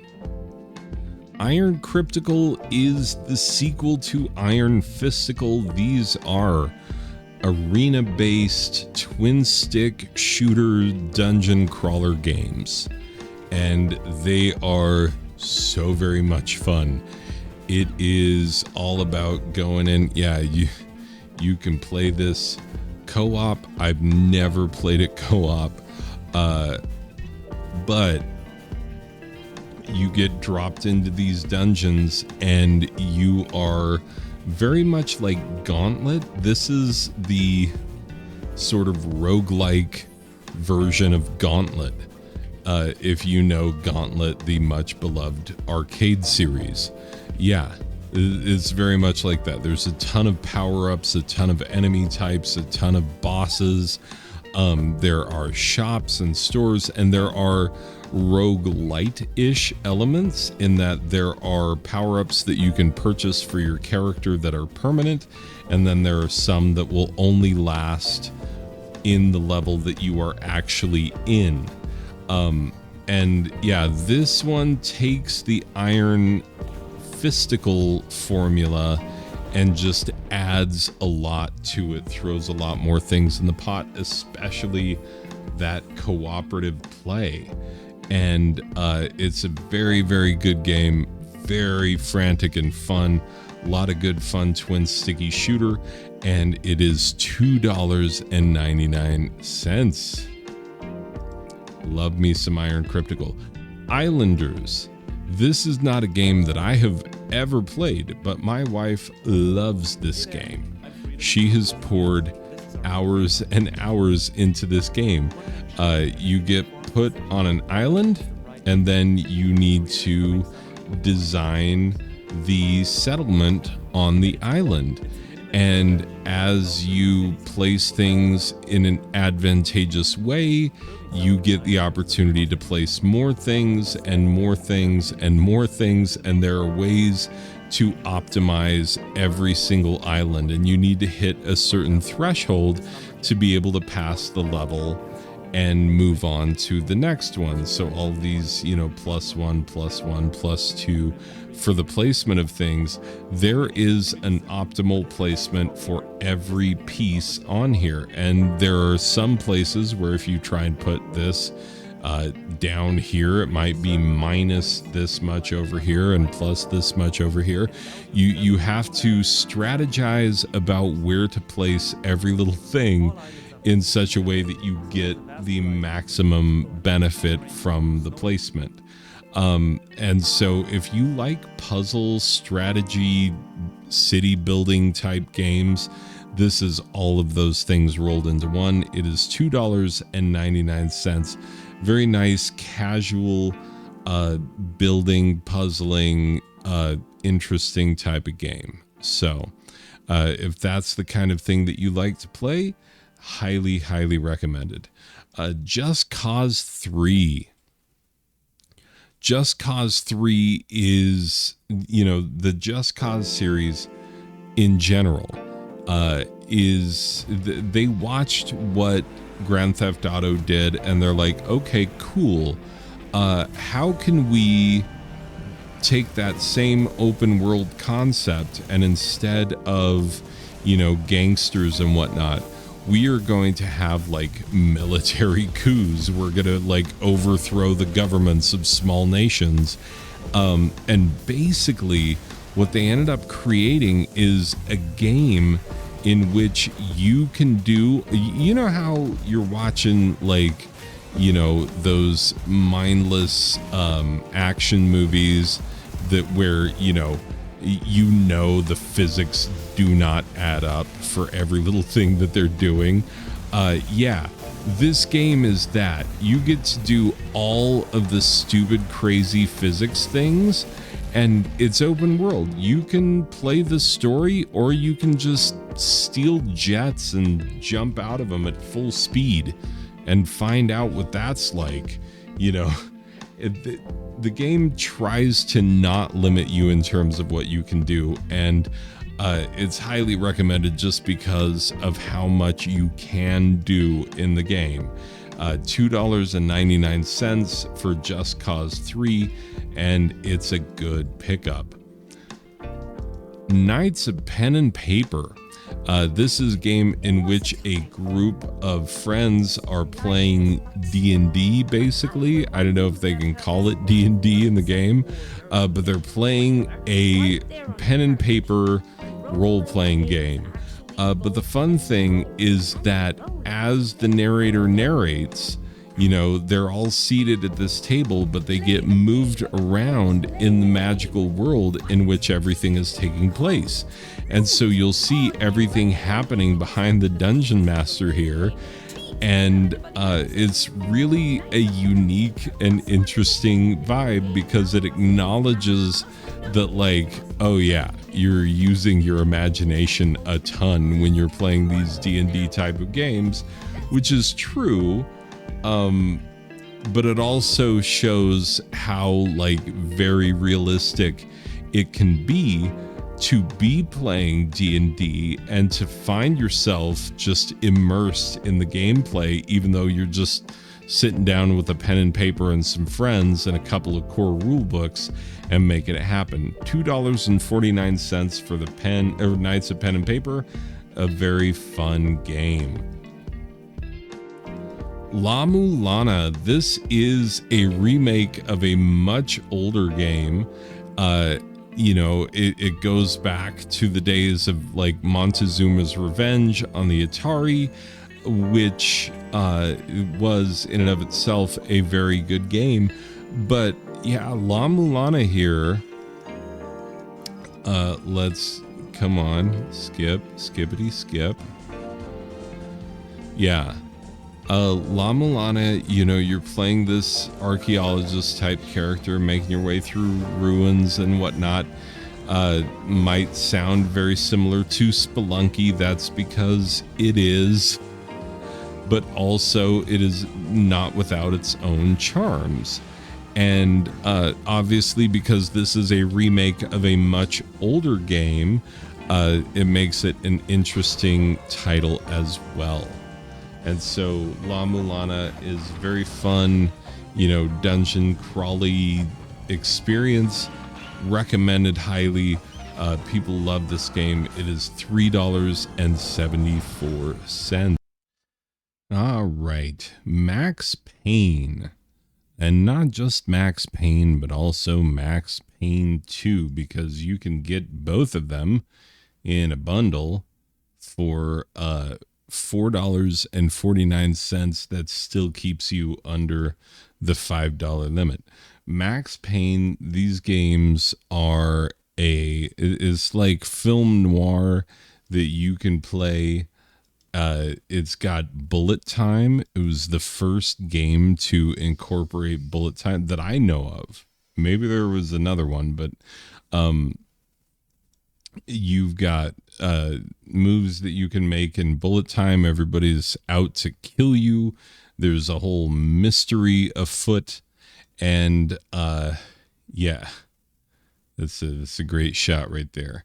Iron Cryptical is the sequel to Iron Fistical. These are arena-based twin-stick shooter dungeon crawler games, and they are so very much fun. It is all about going in. Yeah, you can play this co-op. I've never played it co-op, but you get dropped into these dungeons and you are very much like Gauntlet. This is the sort of roguelike version of Gauntlet. If you know Gauntlet, the much beloved arcade series. Yeah, it's very much like that. There's a ton of power-ups, a ton of enemy types, a ton of bosses. There are shops and stores, and there are roguelite-ish elements in that there are power-ups that you can purchase for your character that are permanent, and then there are some that will only last in the level that you are actually in. And yeah, this one takes the Iron Fistical formula and just adds a lot to it, throws a lot more things in the pot, especially that cooperative play. And it's a very, very good game, very frantic and fun, a lot of good fun twin sticky shooter, and it is $2.99. Love me some Iron Cryptical. Islanders. This is not a game that I have ever played, but my wife loves this game. She has poured hours and hours into this game. You get put on an island, and then you need to design the settlement on the island. And as you place things in an advantageous way, you get the opportunity to place more things and more things and more things, and there are ways to optimize every single island, and you need to hit a certain threshold to be able to pass the level and move on to the next one. So all these, you know, +1, +1, +2 for the placement of things. There is an optimal placement for every piece on here, and there are some places where if you try and put this down here, it might be minus this much over here and plus this much over here. You have to strategize about where to place every little thing in such a way that you get the maximum benefit from the placement. And so if you like puzzle, strategy, city building type games, this is all of those things rolled into one. It is $2.99. Very nice, casual, building, puzzling, interesting type of game. So if that's the kind of thing that you like to play, highly, highly recommended. Just Cause 3. Just Cause 3 is, you know, the Just Cause series in general they watched what Grand Theft Auto did, and they're like, okay, cool. How can we take that same open world concept, and instead of, you know, gangsters and whatnot, we are going to have like military coups. We're going to like overthrow the governments of small nations. And basically what they ended up creating is a game in which you can do, you know how you're watching like, you know, those mindless action movies that where, you know, the physics do not add up for every little thing that they're doing. Yeah, this game is that. You get to do all of the stupid, crazy physics things, and it's open world. You can play the story, or you can just steal jets and jump out of them at full speed and find out what that's like, you know. The game tries to not limit you in terms of what you can do, and it's highly recommended just because of how much you can do in the game. $2.99 for Just Cause 3, and it's a good pickup. Knights of Pen and Paper. This is a game in which a group of friends are playing D&D, basically. I don't know if they can call it D&D in the game, but they're playing a pen and paper role-playing game. But the fun thing is that as the narrator narrates, you know, they're all seated at this table, but they get moved around in the magical world in which everything is taking place. And so you'll see everything happening behind the dungeon master here. And it's really a unique and interesting vibe because it acknowledges that, like, oh yeah, you're using your imagination a ton when you're playing these D&D type of games, which is true. But it also shows how, like, very realistic it can be to be playing D&D and to find yourself just immersed in the gameplay, even though you're just sitting down with a pen and paper and some friends and a couple of core rule books and making it happen. $2.49 for the Knights of Pen and Paper, a very fun game. La Mulana. This is a remake of a much older game. You know, it goes back to the days of like Montezuma's Revenge on the Atari, which was in and of itself a very good game. But yeah, La Mulana here, let's come on. Skip, skippity skip. Yeah. La Mulana, you know, you're playing this archaeologist type character, making your way through ruins and whatnot. Might sound very similar to Spelunky. That's because it is, but also it is not without its own charms. And obviously, because this is a remake of a much older game, it makes it an interesting title as well. And so La Mulana is very fun, you know, dungeon crawly experience. Recommended highly. People love this game. It is $3.74. All right, Max Payne. And not just Max Payne, but also Max Payne 2, because you can get both of them in a bundle for $4.49. That still keeps you under the $5 limit. Max Payne, these games are it's like film noir that you can play. It's got bullet time. It was the first game to incorporate bullet time that I know of. Maybe there was another one, but you've got moves that you can make in bullet time. Everybody's out to kill you. There's a whole mystery afoot, and yeah, that's a great shot right there.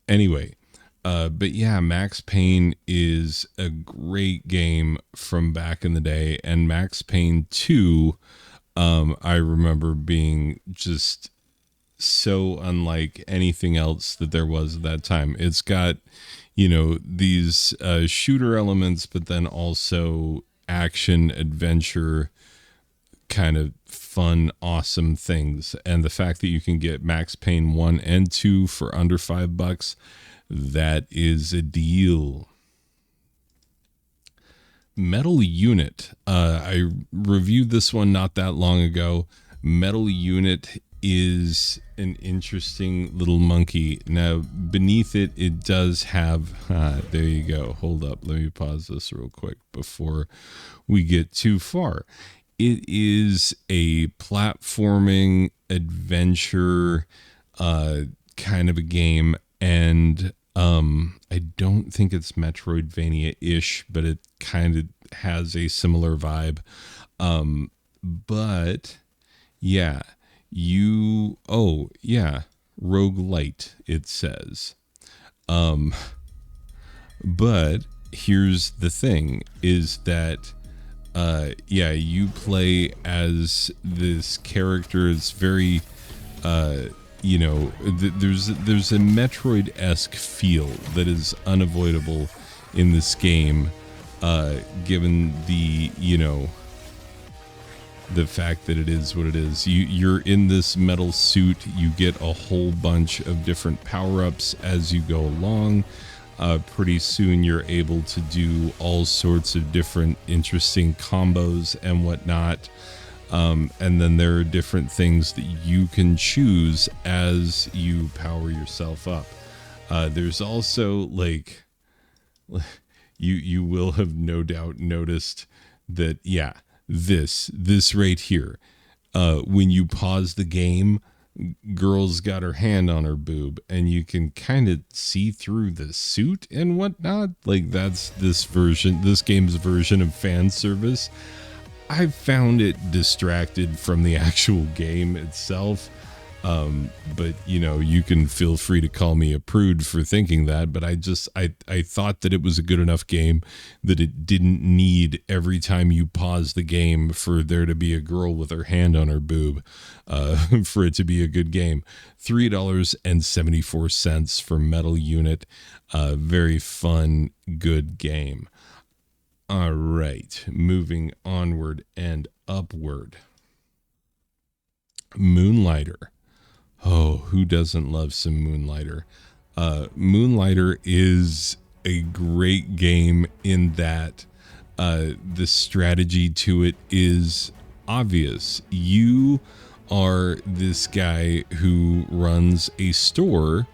Anyway, but yeah, Max Payne is a great game from back in the day, and Max Payne 2, I remember being just so unlike anything else that there was at that time. It's got, you know, these shooter elements, but then also action, adventure, kind of fun, awesome things. And the fact that you can get Max Payne 1 and 2 for under $5, that is a deal. Metal Unit. I reviewed this one not that long ago. Metal Unit is an interesting little monkey. Now, beneath it, it does have... there you go. Hold up. Let me pause this real quick before we get too far. It is a platforming adventure kind of a game, and I don't think it's Metroidvania-ish, but it kind of has a similar vibe. But yeah, roguelite, it says. But here's the thing, is that you play as this character. It's very there's a Metroid-esque feel that is unavoidable in this game, given the the fact that it is what it is. You're in this metal suit. You get a whole bunch of different power-ups as you go along. Pretty soon you're able to do all sorts of different interesting combos and whatnot. And then there are different things that you can choose as you power yourself up. There's also, like, you will have no doubt noticed that, this right here, when you pause the game, girl's got her hand on her boob, and you can kind of see through the suit and whatnot. Like, that's this game's version of fan service. I found it distracted from the actual game itself. But you can feel free to call me a prude for thinking that, but I thought that it was a good enough game that it didn't need every time you pause the game for there to be a girl with her hand on her boob, for it to be a good game. $3.74 for Metal Unit. Very fun, good game. All right, moving onward and upward. Moonlighter. Oh, who doesn't love some Moonlighter? Moonlighter is a great game in that the strategy to it is obvious. You are this guy who runs a store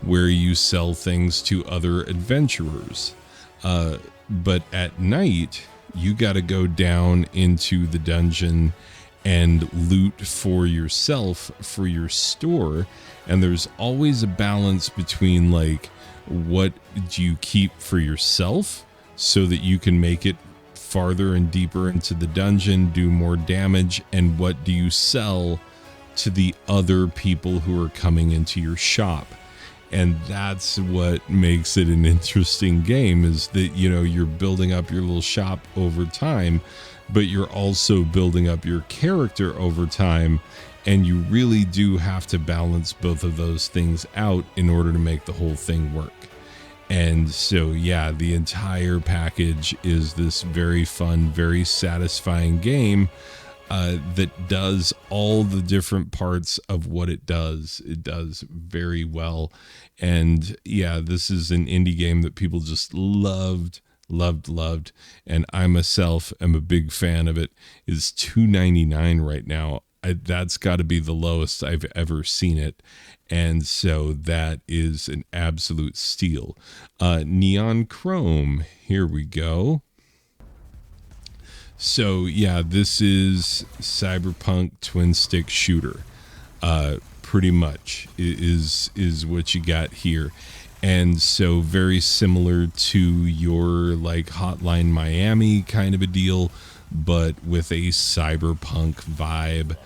where you sell things to other adventurers. But at night, you got to go down into the dungeon and loot for yourself for your store. And there's always a balance between like, what do you keep for yourself so that you can make it farther and deeper into the dungeon, do more damage, and what do you sell to the other people who are coming into your shop. And that's what makes it an interesting game, is that, you know, you're building up your little shop over time, but you're also building up your character over time. And you really do have to balance both of those things out in order to make the whole thing work. And so, yeah, the entire package is this very fun, very satisfying game that does all the different parts of what it does. It does very well. And yeah, this is an indie game that people just loved. And I myself am a big fan of it. It's $2.99 right now. That's got to be the lowest I've ever seen it. And so that is an absolute steal. Neon Chrome, here we go. So yeah, this is Cyberpunk twin stick shooter. Pretty much is what you got here. And so very similar to your like Hotline Miami kind of a deal, but with a cyberpunk vibe,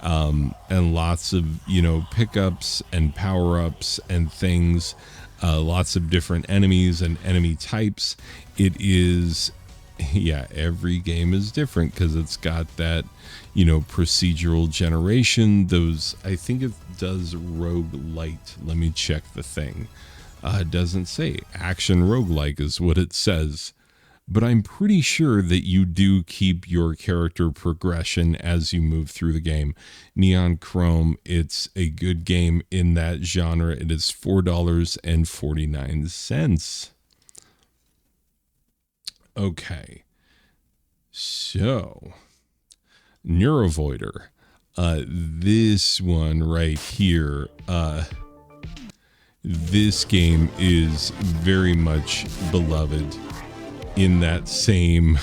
and lots of, you know, pickups and power-ups and things, lots of different enemies and enemy types. It is, yeah, every game is different because it's got that, you know, procedural generation. Those, I think it does roguelite. Let me check the thing. It doesn't say. Action roguelike is what it says. But I'm pretty sure that you do keep your character progression as you move through the game. Neon Chrome, it's a good game in that genre. It is $4.49. Okay. So, Neuro Voider. This one right here, this game is very much beloved in that same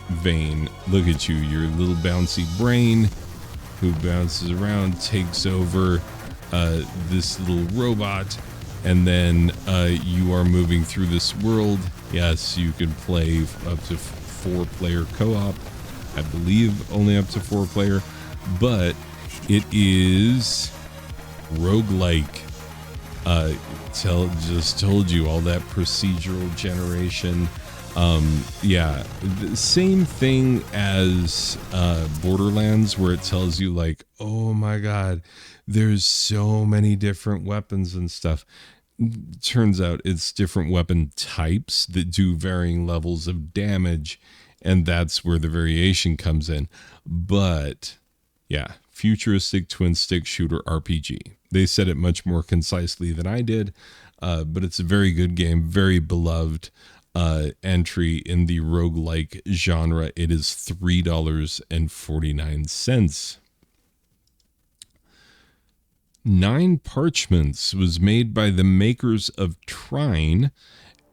vein. Look at you, your little bouncy brain who bounces around, takes over this little robot, and then you are moving through this world. Yes, you can play up to 4-player co-op. I believe only up to 4-player, but it is roguelike. Just told you, all that procedural generation. Yeah, the same thing as Borderlands, where it tells you like, oh my god, there's so many different weapons and stuff. Turns out it's different weapon types that do varying levels of damage, and that's where the variation comes in. But yeah, futuristic twin stick shooter RPG. They said it much more concisely than I did, but it's a very good game, very beloved entry in the roguelike genre. It is $3.49. Nine Parchments was made by the makers of Trine,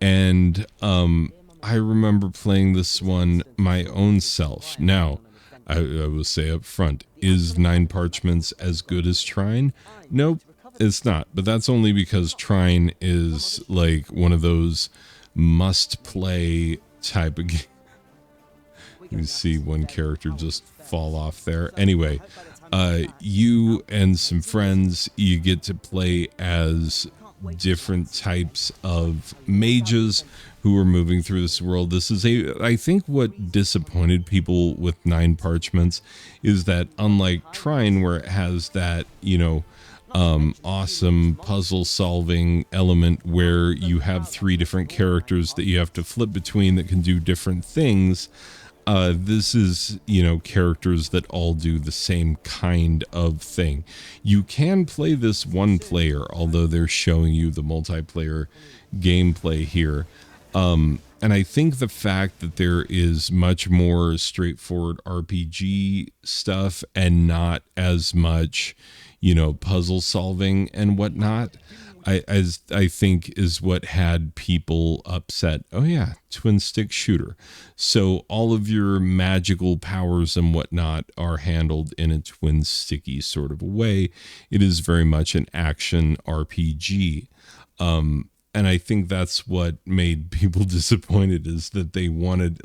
and I remember playing this one my own self. Now, I will say up front, is Nine Parchments as good as Trine? Nope, it's not. But that's only because Trine is like one of those must-play type of games. You see one character just fall off there. Anyway, you and some friends, you get to play as different types of mages who are moving through this world. This is I think what disappointed people with Nine Parchments is that, unlike Trine, where it has that, you know, awesome puzzle solving element where you have 3 different characters that you have to flip between that can do different things, this is, you know, characters that all do the same kind of thing. You can play this one player, although they're showing you the multiplayer gameplay here. And I think the fact that there is much more straightforward RPG stuff and not as much, puzzle solving and whatnot. I think is what had people upset. Oh yeah, twin stick shooter. So all of your magical powers and whatnot are handled in a twin sticky sort of a way. It is very much an action RPG. And I think that's what made people disappointed, is that they wanted,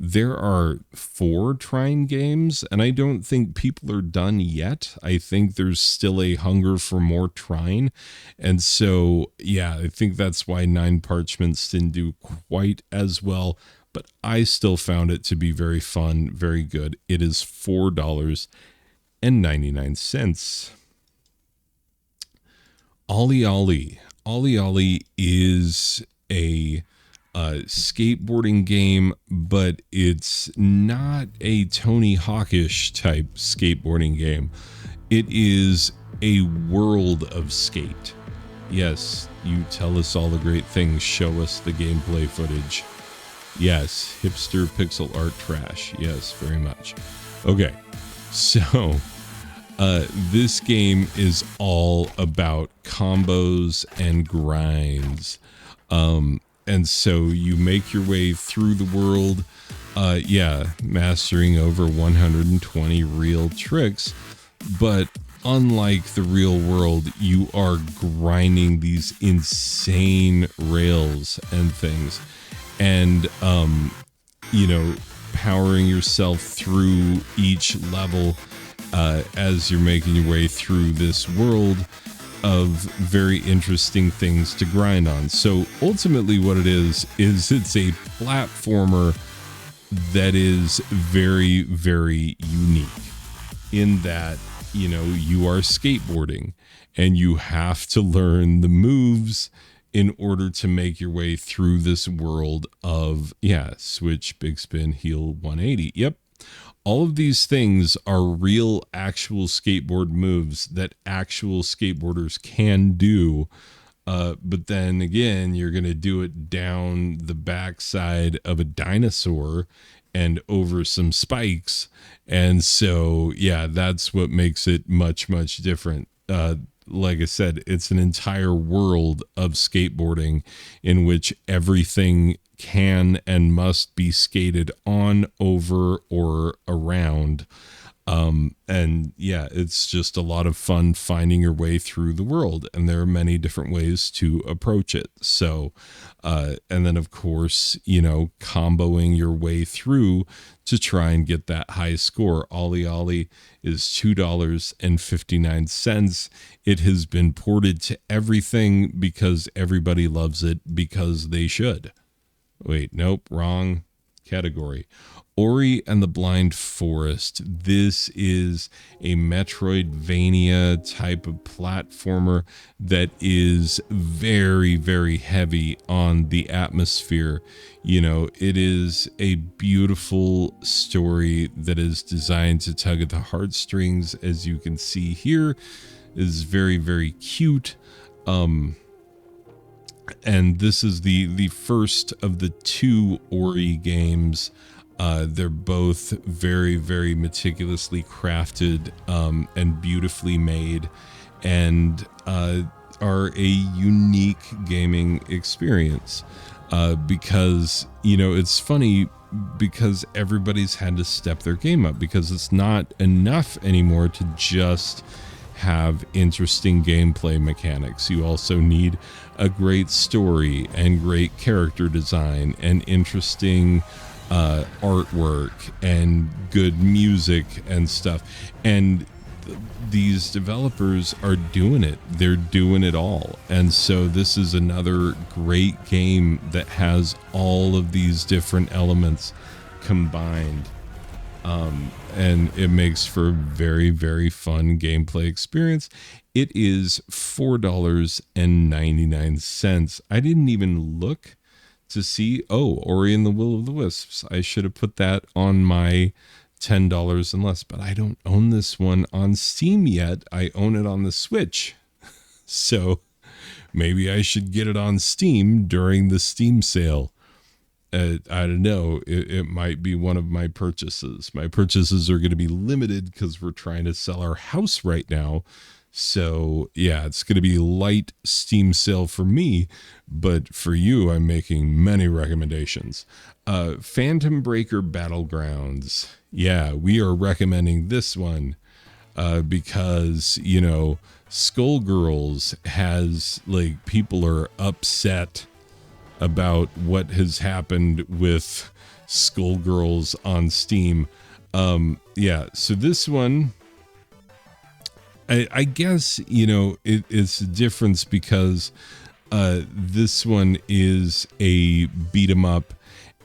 there are 4 Trine games, and I don't think people are done yet. I think there's still a hunger for more Trine. And so, yeah, I think that's why 9 Parchments didn't do quite as well. But I still found it to be very fun, very good. It is $4.99. Ollie Ollie. Ollie Ollie is a skateboarding game, but it's not a Tony Hawkish type skateboarding game. It is a world of skate. Yes, you tell us all the great things, show us the gameplay footage. Yes, hipster pixel art trash. Yes, very much. Okay, so this game is all about combos and grinds. And so you make your way through the world, mastering over 120 real tricks. But unlike the real world, you are grinding these insane rails and things. And, powering yourself through each level as you're making your way through this world of very interesting things to grind on. So ultimately what it is it's a platformer that is very, very unique in that, you are skateboarding and you have to learn the moves in order to make your way through this world of, switch, big spin, heel 180. Yep. All of these things are real, actual skateboard moves that actual skateboarders can do. But then again, you're going to do it down the backside of a dinosaur and over some spikes. And so, that's what makes it much, much different. Like I said, it's an entire world of skateboarding in which everything can and must be skated on, over, or around. It's just a lot of fun finding your way through the world, and there are many different ways to approach it. So, and then of course, comboing your way through to try and get that high score. Ollie Ollie is $2.59. It has been ported to everything because everybody loves it, because they should. Wait, nope, wrong category. Ori and the Blind Forest. This is a Metroidvania type of platformer that is very, very heavy on the atmosphere. It is a beautiful story that is designed to tug at the heartstrings, as you can see here. It is very, very cute. And this is the first of the 2 Ori games. They're both very, very meticulously crafted and beautifully made, and are a unique gaming experience. Because, it's funny, because everybody's had to step their game up, because it's not enough anymore to just have interesting gameplay mechanics. You also need a great story and great character design and interesting artwork and good music and stuff. And these developers are doing it. They're doing it all. And so this is another great game that has all of these different elements combined. And it makes for a very, very fun gameplay experience. It is $4.99. I didn't even look to see, Ori and the Will of the Wisps. I should have put that on my $10 and less, but I don't own this one on Steam yet. I own it on the Switch. So maybe I should get it on Steam during the Steam sale. I don't know. It might be one of my purchases. My purchases are going to be limited because we're trying to sell our house right now. So yeah, it's going to be light Steam sale for me, but for you, I'm making many recommendations. Phantom Breaker Battlegrounds. Yeah, we are recommending this one because, you know, Skullgirls has, like, people are upset about what has happened with Skullgirls on Steam. Yeah, so this one, I guess, you know, it's a difference because this one is a beat 'em up,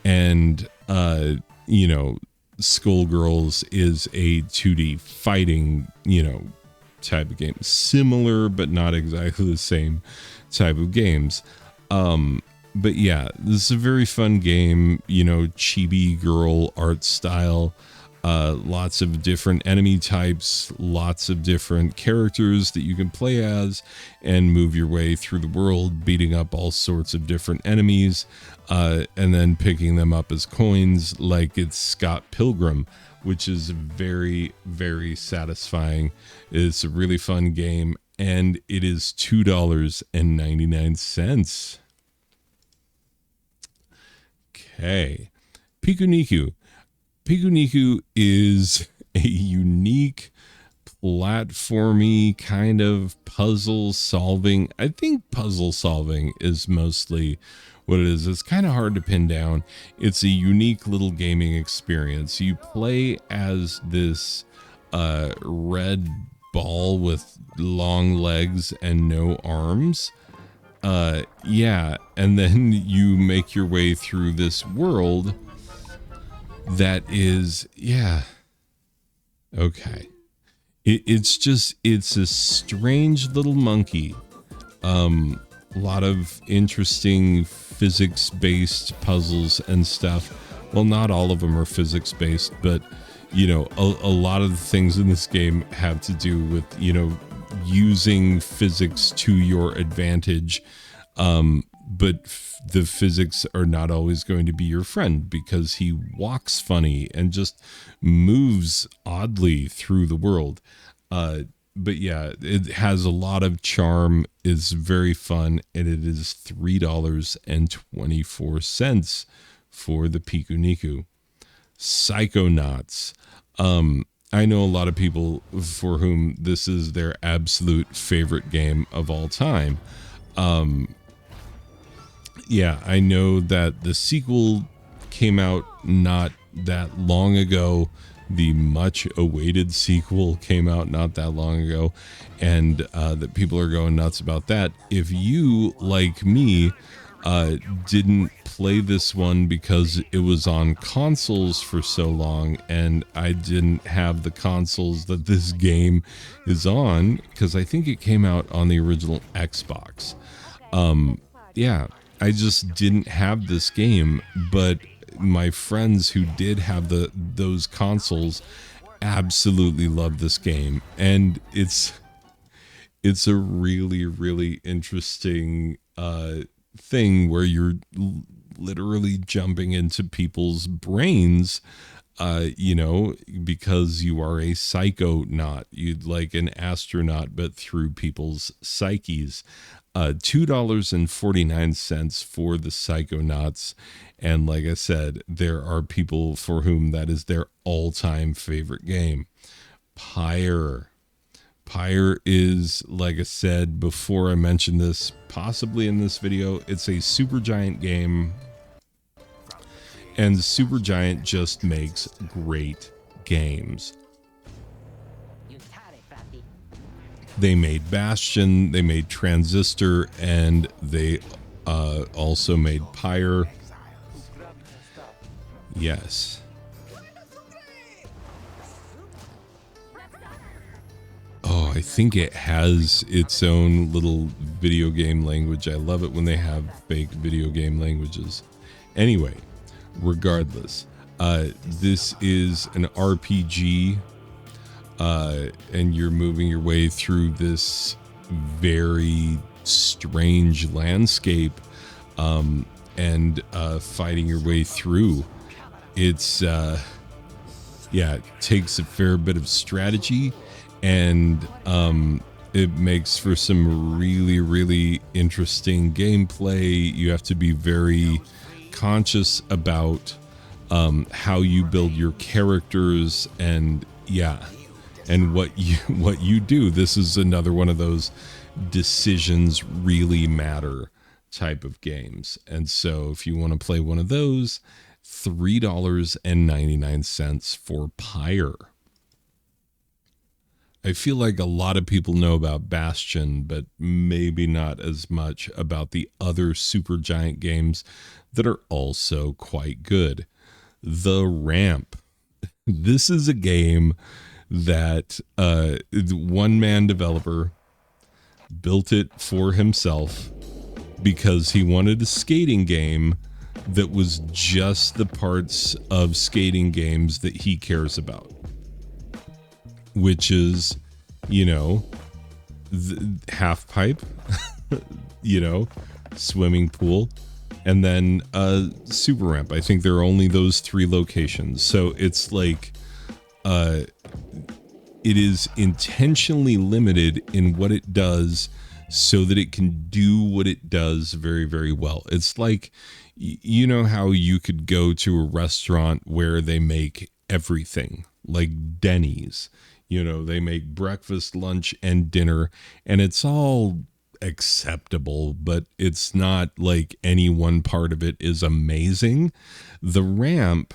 and you know, Skullgirls is a 2D fighting, you know, type of game. Similar, but not exactly the same type of games. But yeah, this is a very fun game, you know, chibi girl art style. Lots of different enemy types, lots of different characters that you can play as and move your way through the world, beating up all sorts of different enemies, and then picking them up as coins like it's Scott Pilgrim, which is very, very satisfying. It's a really fun game, and it is $2.99. Okay. Pikuniku. Pikuniku is a unique platformy kind of puzzle solving. I think puzzle solving is mostly what it is. It's kind of hard to pin down. It's a unique little gaming experience. You play as this red ball with long legs and no arms. Yeah, and then you make your way through this world that is, yeah, okay. It's a strange little monkey. A lot of interesting physics-based puzzles and stuff. Well, not all of them are physics-based, but, you know, a lot of the things in this game have to do with, you know, using physics to your advantage. But the physics are not always going to be your friend because he walks funny and just moves oddly through the world. But yeah, it has a lot of charm. It's very fun, and it is $3.24 for the Pikuniku. Psychonauts. I know a lot of people for whom this is their absolute favorite game of all time. Yeah, I know that the sequel came out not that long ago. The much awaited sequel came out not that long ago, and that people are going nuts about that. If you, like me, didn't play this one because it was on consoles for so long, and I didn't have the consoles that this game is on, because I think it came out on the original Xbox. Yeah, I just didn't have this game, but my friends who did have those consoles absolutely love this game, and it's a really, really interesting thing where you're literally jumping into people's brains, you know, because you are a psychonaut. You'd like an astronaut, but through people's psyches. $2.49 for the Psychonauts. And like I said, there are people for whom that is their all-time favorite game. Pyre. Pyre is, like I said before I mentioned this, possibly in this video, it's a Supergiant game. And Supergiant just makes great games. They made Bastion, they made Transistor, and they also made Pyre. Yes. Oh, I think it has its own little video game language. I love it when they have fake video game languages. Anyway, regardless, this is an RPG. And you're moving your way through this very strange landscape. and fighting your way through. It's it takes a fair bit of strategy, and it makes for some really, really interesting gameplay. You have to be very conscious about how you build your characters, and what you do. This is another one of those decisions really matter type of games. And so if you want to play one of those, $3.99 for Pyre. I feel like a lot of people know about Bastion, but maybe not as much about the other Supergiant games that are also quite good. The Ramp. This is a game that one-man developer built it for himself because he wanted a skating game that was just the parts of skating games that he cares about, which is, the half pipe, swimming pool, and then super ramp. I think there are only those 3 locations. So it's like it is intentionally limited in what it does so that it can do what it does very, very well. It's like, how you could go to a restaurant where they make everything, like Denny's. They make breakfast, lunch, and dinner, and it's all acceptable, but it's not like any one part of it is amazing. The Ramp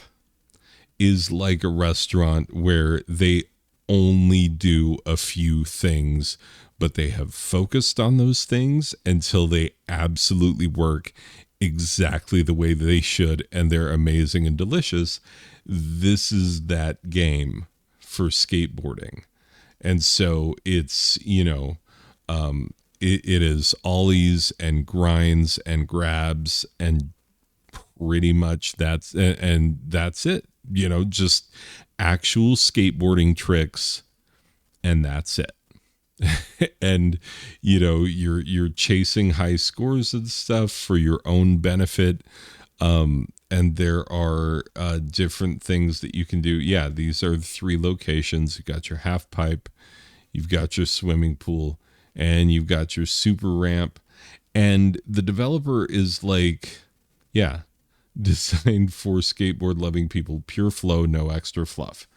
is like a restaurant where they only do a few things, but they have focused on those things until they absolutely work exactly the way they should, and they're amazing and delicious. This is that game for skateboarding. And so it's, it is ollies and grinds and grabs, and pretty much that's it, just actual skateboarding tricks, and that's it. And you're chasing high scores and stuff for your own benefit, and there are different things that you can do. These are the 3 locations. You've got your half pipe, you've got your swimming pool, and you've got your super ramp. And the developer is like, designed for skateboard loving people, pure flow, no extra fluff.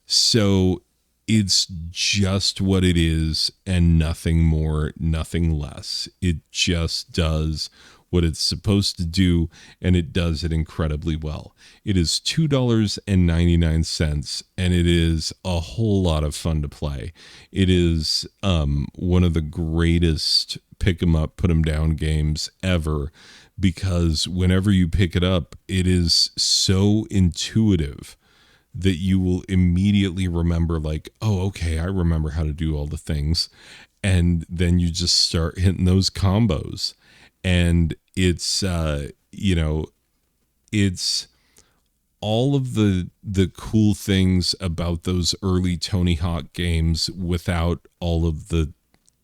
So it's just what it is, and nothing more, nothing less. It just does what it's supposed to do, and it does it incredibly well. It is $2.99, and it is a whole lot of fun to play. It is one of the greatest pick 'em up, put 'em down games ever, because whenever you pick it up, it is so intuitive that you will immediately remember, like, oh, okay, I remember how to do all the things. And then you just start hitting those combos. And it's, it's all of the cool things about those early Tony Hawk games without all of the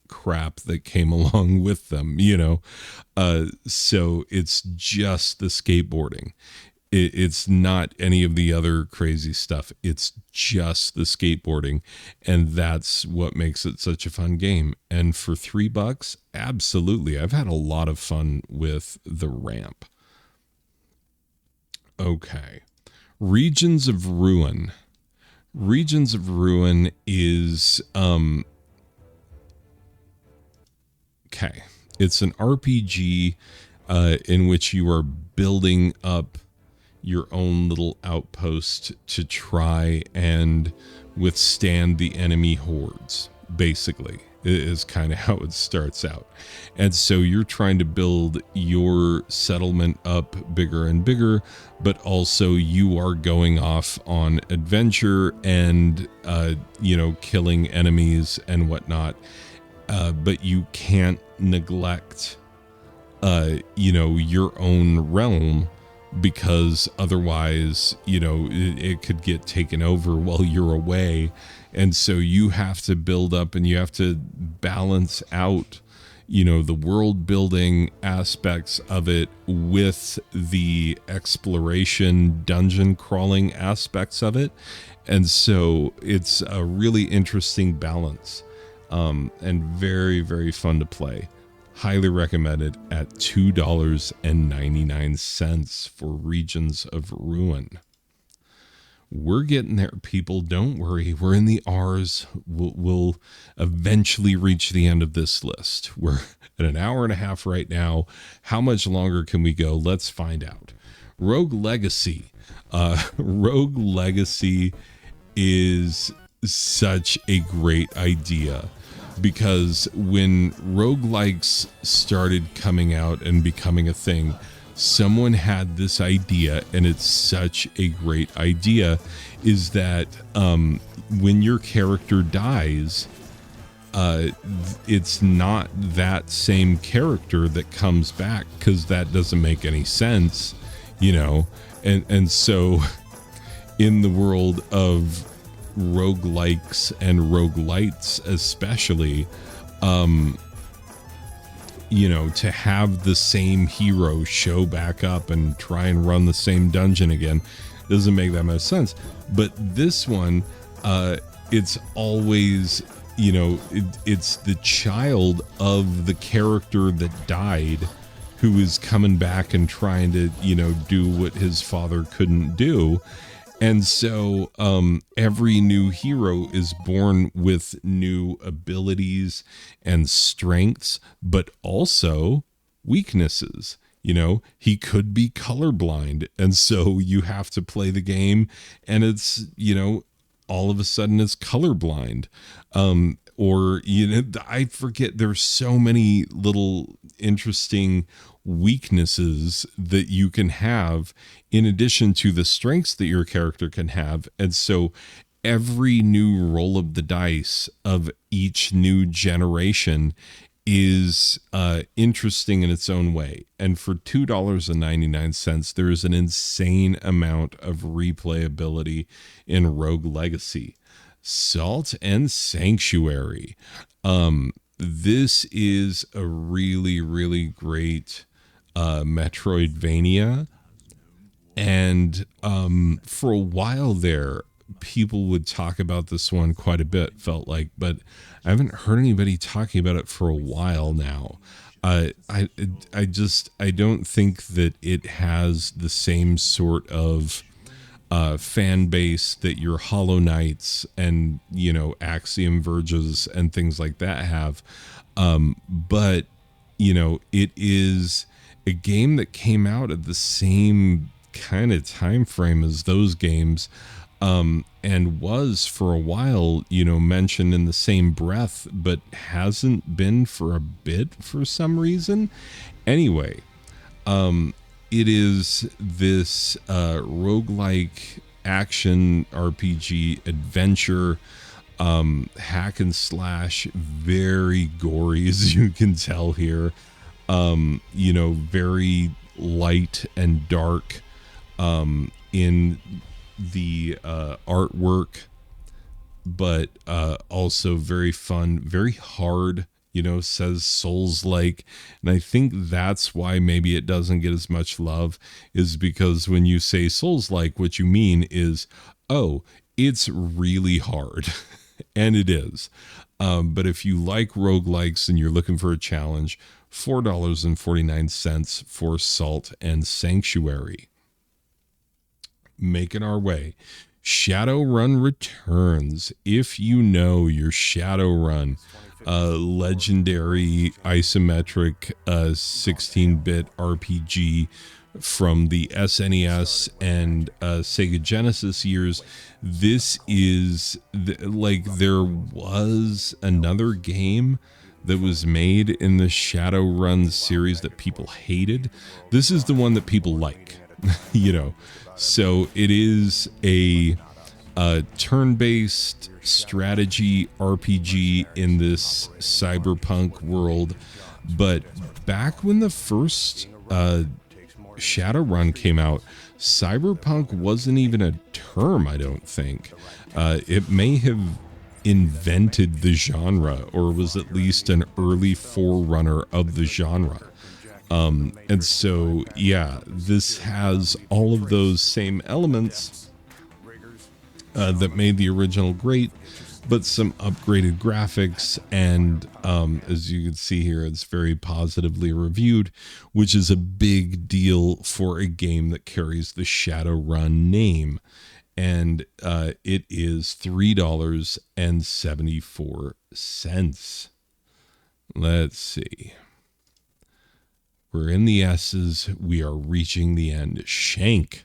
crap that came along with them, so it's just the skateboarding. It's not any of the other crazy stuff. It's just the skateboarding, and that's what makes it such a fun game. And for $3, absolutely, I've had a lot of fun with the Ramp. Okay, Regions of Ruin. Regions of Ruin is okay. It's an RPG in which you are building up your own little outpost to try and withstand the enemy hordes, basically, is kind of how it starts out. And so you're trying to build your settlement up bigger and bigger, but also you are going off on adventure and, killing enemies and whatnot. But you can't neglect, your own realm, because otherwise, it could get taken over while you're away. And so you have to build up, and you have to balance out, the world building aspects of it with the exploration dungeon crawling aspects of it. And so it's a really interesting balance, and very, very fun to play. Highly recommended at $2.99 for Regions of Ruin. We're getting there, people. Don't worry. We're in the R's. We'll eventually reach the end of this list. We're at an hour and a half right now. How much longer can we go? Let's find out. Rogue Legacy. Rogue Legacy is such a great idea, because when roguelikes started coming out and becoming a thing, someone had this idea, and it's such a great idea, is that when your character dies, it's not that same character that comes back, because that doesn't make any sense, and so in the world of roguelikes and roguelites especially, to have the same hero show back up and try and run the same dungeon again doesn't make that much sense. But this one, it's always, it's the child of the character that died who is coming back and trying to, do what his father couldn't do. And so every new hero is born with new abilities and strengths, but also weaknesses. He could be colorblind, and so you have to play the game, and it's, all of a sudden it's colorblind. Or, I forget, there's so many little interesting weaknesses that you can have in addition to the strengths that your character can have. And so every new roll of the dice of each new generation is interesting in its own way. And for $2.99, there is an insane amount of replayability in Rogue Legacy. Salt and Sanctuary. This is a really, really great Metroidvania. And for a while there, people would talk about this one quite a bit, felt like, but I haven't heard anybody talking about it for a while now. I don't think that it has the same sort of fan base that your Hollow Knights and, Axiom Verges and things like that have. But, it is a game that came out at the same kind of time frame as those games, and was for a while, mentioned in the same breath, but hasn't been for a bit for some reason. Anyway, it is this roguelike action RPG adventure, hack and slash, very gory, as you can tell here. Very light and dark in the artwork, but also very fun, very hard. Says Souls-like, and I think that's why maybe it doesn't get as much love, is because when you say Souls-like, what you mean is, oh, it's really hard, and it is. But if you like roguelikes and you're looking for a challenge, $4.49 for Salt and Sanctuary. Making our way. Shadowrun Returns. If you know your Shadowrun, legendary isometric 16-bit RPG from the SNES and Sega Genesis years, this is there was another game that was made in the Shadowrun series that people hated. This is the one that people like. So it is a turn-based strategy RPG in this cyberpunk world. But back when the first Shadowrun came out, cyberpunk wasn't even a term, I don't think. It may have invented the genre, or was at least an early forerunner of the genre. And so, yeah, this has all of those same elements that made the original great, but some upgraded graphics, and as you can see here, it's very positively reviewed, which is a big deal for a game that carries the Shadowrun name. And it is $3.74. Let's see. We're in the S's. We are reaching the end. Shank.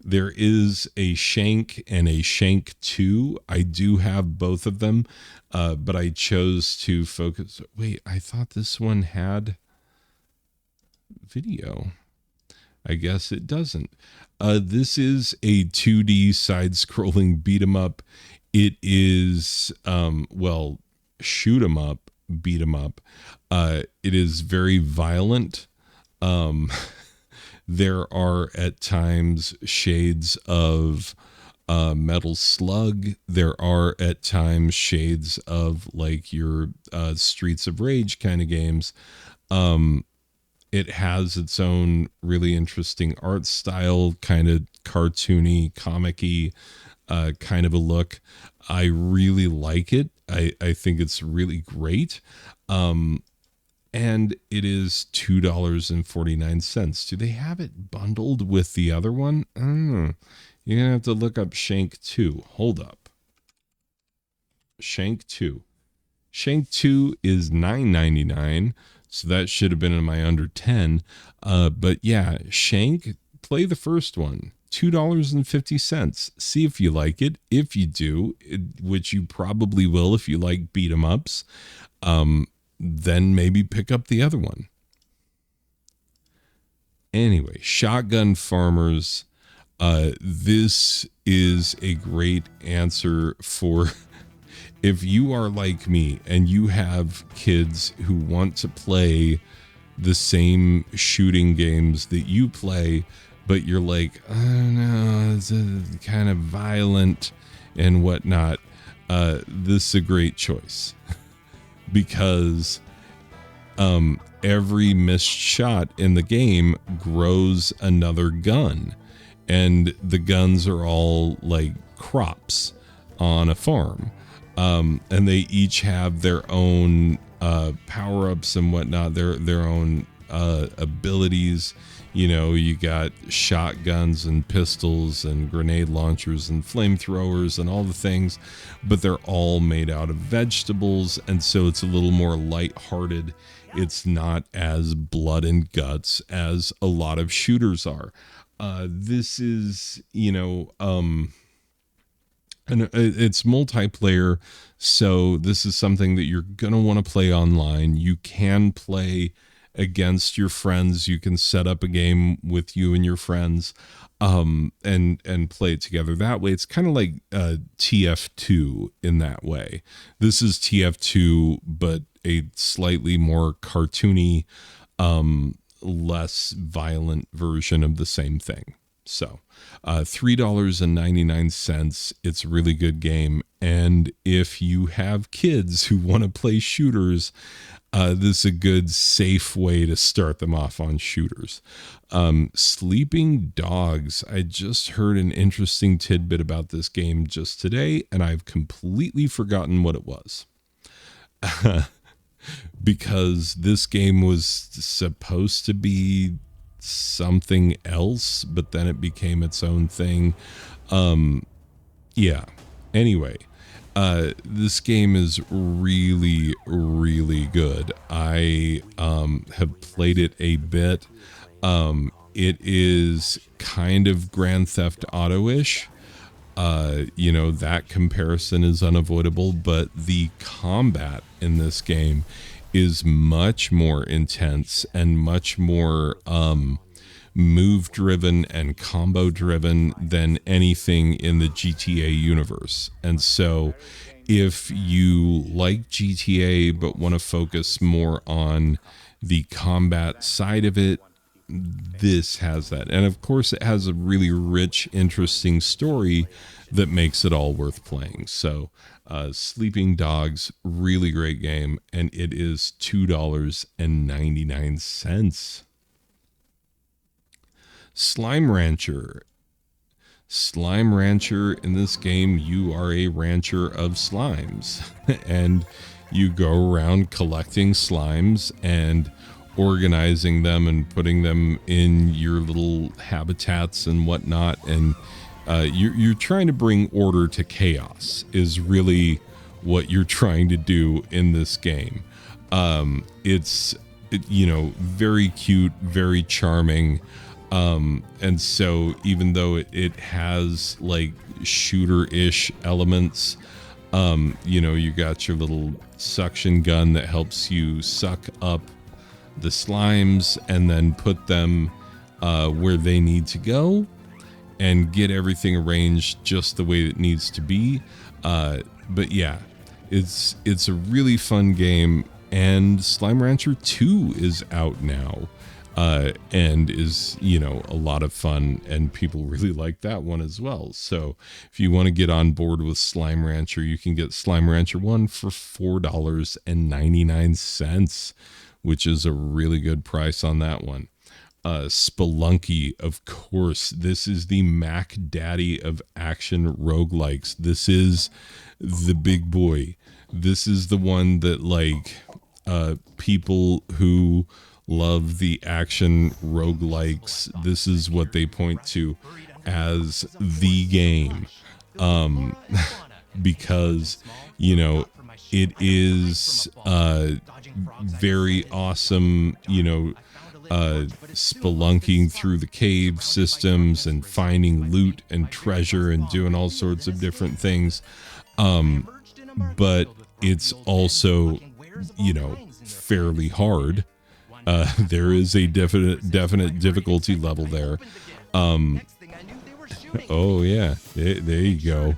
There is a Shank and a Shank 2. I do have both of them, but I chose to focus. Wait, I thought this one had video. I guess it doesn't. This is a 2D side-scrolling beat-em-up. It is, well, shoot-em-up, beat-em-up. It is very violent. There are at times shades of Metal Slug. There are at times shades of like your Streets of Rage kind of games. It has its own really interesting art style, kind of cartoony, comic-y kind of a look. I really like it. I think it's really great. And it is $2.49. Do they have it bundled with the other one? I don't know. You're going to have to look up Shank 2. Hold up. Shank 2. Shank 2 is $9.99. So that should have been in my under 10. But yeah, Shank, play the first one. $2.50. See if you like it. If you do, which you probably will if you like beat 'em ups, then maybe pick up the other one. Anyway, Shotgun Farmers. This is a great answer for if you are like me and you have kids who want to play the same shooting games that you play, but you're like, oh no, it's kind of violent and whatnot. This is a great choice because every missed shot in the game grows another gun, and the guns are all like crops on a farm. And they each have their own power-ups and whatnot, their own abilities. You know, you got shotguns and pistols and grenade launchers and flamethrowers and all the things, but they're all made out of vegetables, and so it's a little more lighthearted. It's not as blood and guts as a lot of shooters are. This is, you know, and it's multiplayer, so this is something that you're going to want to play online. You can play against your friends. You can set up a game with you and your friends and play it together that way. It's kind of like TF2 in that way. This is TF2, but a slightly more cartoony, less violent version of the same thing. So $3.99. It's a really good game. And if you have kids who want to play shooters, this is a good, safe way to start them off on shooters. Sleeping Dogs. I just heard an interesting tidbit about this game just today, and I've completely forgotten what it was. Because this game was supposed to be something else, but then it became its own thing. Yeah. Anyway, this game is really, really good. I have played it a bit. It is kind of Grand Theft Auto-ish. You know, that comparison is unavoidable, but the combat in this game is much more intense and much more move driven and combo driven than anything in the GTA universe. And so if you like GTA but want to focus more on the combat side of it, this has that. And of course, it has a really rich, interesting story that makes it all worth playing. So, Sleeping Dogs, really great game, and it is $2.99. Slime Rancher. Slime Rancher, in this game, you are a rancher of slimes, and you go around collecting slimes and organizing them and putting them in your little habitats and whatnot, and you're trying to bring order to chaos is really what you're trying to do in this game. It's very cute, very charming, and so even though it has like shooter-ish elements, you got your little suction gun that helps you suck up the slimes and then put them where they need to go and get everything arranged just the way it needs to be. But yeah, it's a really fun game, and Slime Rancher 2 is out now, and is, a lot of fun, and people really like that one as well. So if you want to get on board with Slime Rancher, you can get Slime Rancher 1 for $4.99, which is a really good price on that one. Spelunky, of course. This is the Mac Daddy of action roguelikes. This is the big boy. This is the one that, people who love the action roguelikes, this is what they point to as the game. Because, it is very awesome, spelunking through the cave systems and finding loot and treasure and doing all sorts of different things. But it's also, fairly hard. There is a definite difficulty level there. Oh yeah, there you go.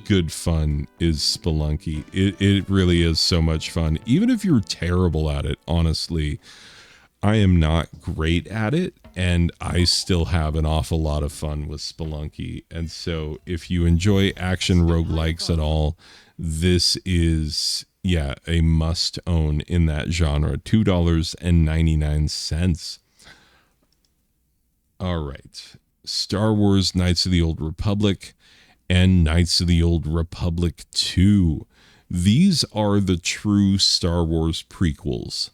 Good fun is Spelunky. It really is so much fun. Even if you're terrible at it, honestly, I am not great at it, and I still have an awful lot of fun with Spelunky. And so if you enjoy action roguelikes at all, this is, a must own in that genre. $2.99. All right. Star Wars Knights of the Old Republic and Knights of the Old Republic 2. These are the true Star Wars prequels.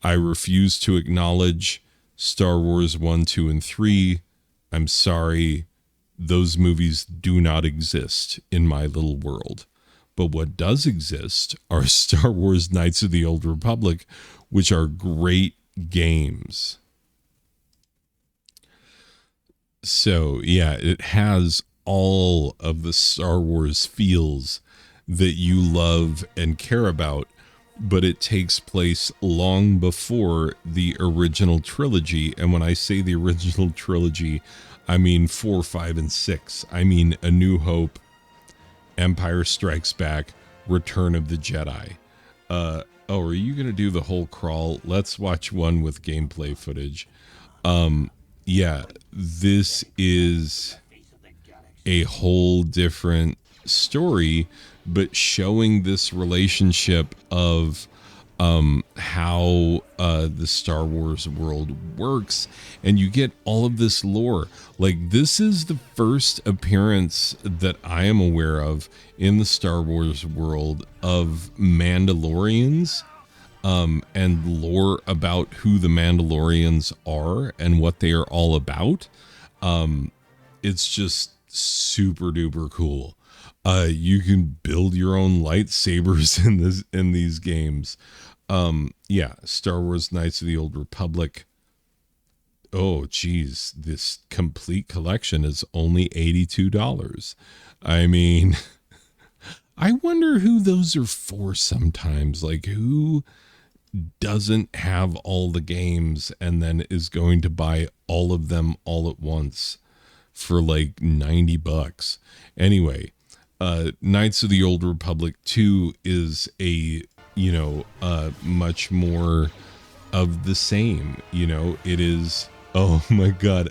I refuse to acknowledge Star Wars 1, 2, and 3. I'm sorry, those movies do not exist in my little world. But what does exist are Star Wars Knights of the Old Republic, which are great games. So, it has all of the Star Wars feels that you love and care about, but it takes place long before the original trilogy. And when I say the original trilogy, I mean 4, 5, and 6. I mean A New Hope, Empire Strikes Back, Return of the Jedi. Are you going to do the whole crawl? Let's watch one with gameplay footage. This is a whole different story, but showing this relationship of how the Star Wars world works, and you get all of this lore. Like, this is the first appearance that I am aware of in the Star Wars world of Mandalorians, and lore about who the Mandalorians are and what they are all about. It's just super duper cool. You can build your own lightsabers in these games. Star Wars Knights of the Old Republic. Oh, geez, this complete collection is only $82. I mean, I wonder who those are for sometimes. Like, who doesn't have all the games and then is going to buy all of them all at once for like $90? Anyway, Knights of the Old Republic 2 is a much more of the same. You know, it is, oh my God,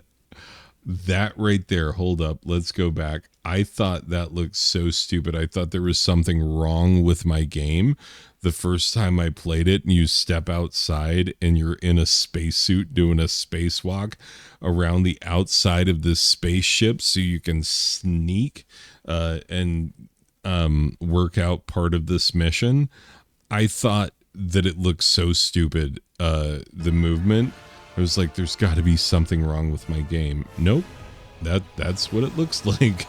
that right there. Hold up. Let's go back. I thought that looked so stupid. I thought there was something wrong with my game the first time I played it, and you step outside and you're in a spacesuit doing a spacewalk around the outside of this spaceship so you can sneak and work out part of this mission. I thought that it looked so stupid, the movement. I was like, there's got to be something wrong with my game. Nope, that's what it looks like.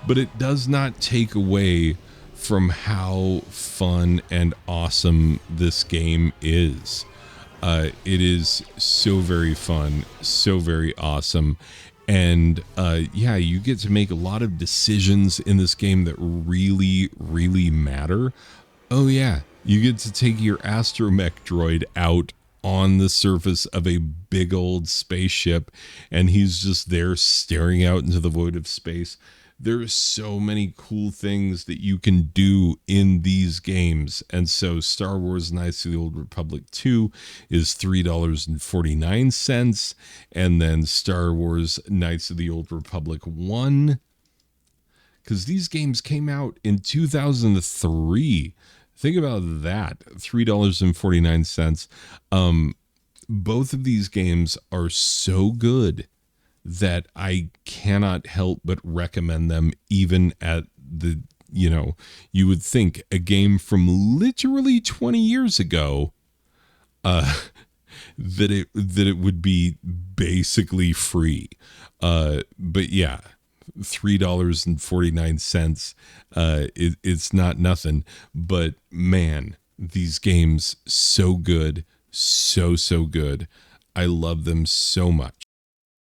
But it does not take away from how fun and awesome this game is. It is so very fun, so very awesome. And yeah, you get to make a lot of decisions in this game that really, really matter. Oh yeah, you get to take your astromech droid out on the surface of a big old spaceship, and he's just there staring out into the void of space. There's so many cool things that you can do in these games. And so Star Wars Knights of the Old Republic 2 is $3.49. And then Star Wars Knights of the Old Republic 1, because these games came out in 2003. Think about that, $3.49. Both of these games are so good that I cannot help but recommend them, even at the, you know, you would think a game from literally 20 years ago, that it would be basically free. But yeah, $3.49. It's not nothing, but man, these games so good, so good. I love them so much.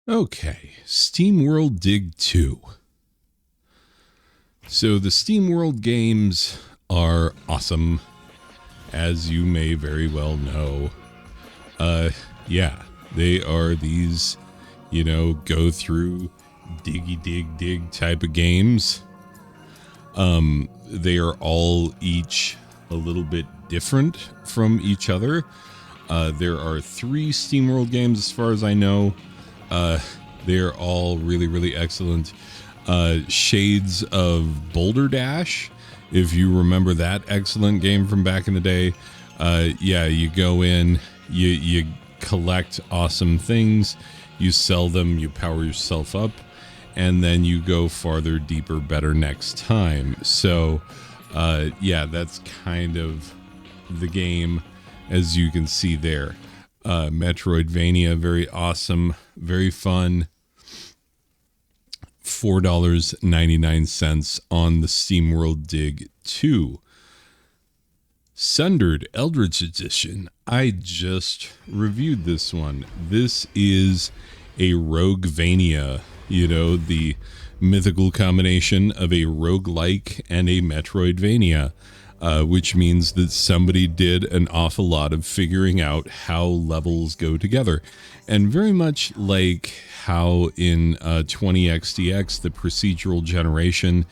Okay, Steamworld Dig 2. So the Steamworld games are awesome, as you may very well know. Yeah, they are these, you know, go through dig type of games. They are all each a little bit different from each other. There are 3 Steamworld games as far as I know. They're all really, really excellent. Shades of Boulder Dash, if you remember that excellent game from back in the day. Yeah, you go in, you collect awesome things, you sell them, you power yourself up, and then you go farther, deeper, better next time. So, yeah, that's kind of the game, as you can see there. Metroidvania, very awesome, very fun. $4.99 on the Steamworld Dig 2. Sundered Eldritch Edition. I just reviewed this one. This is a Roguevania, you know, the mythical combination of a roguelike and a Metroidvania. Which means that somebody did an awful lot of figuring out how levels go together. And very much like how in 20XDX, the procedural generation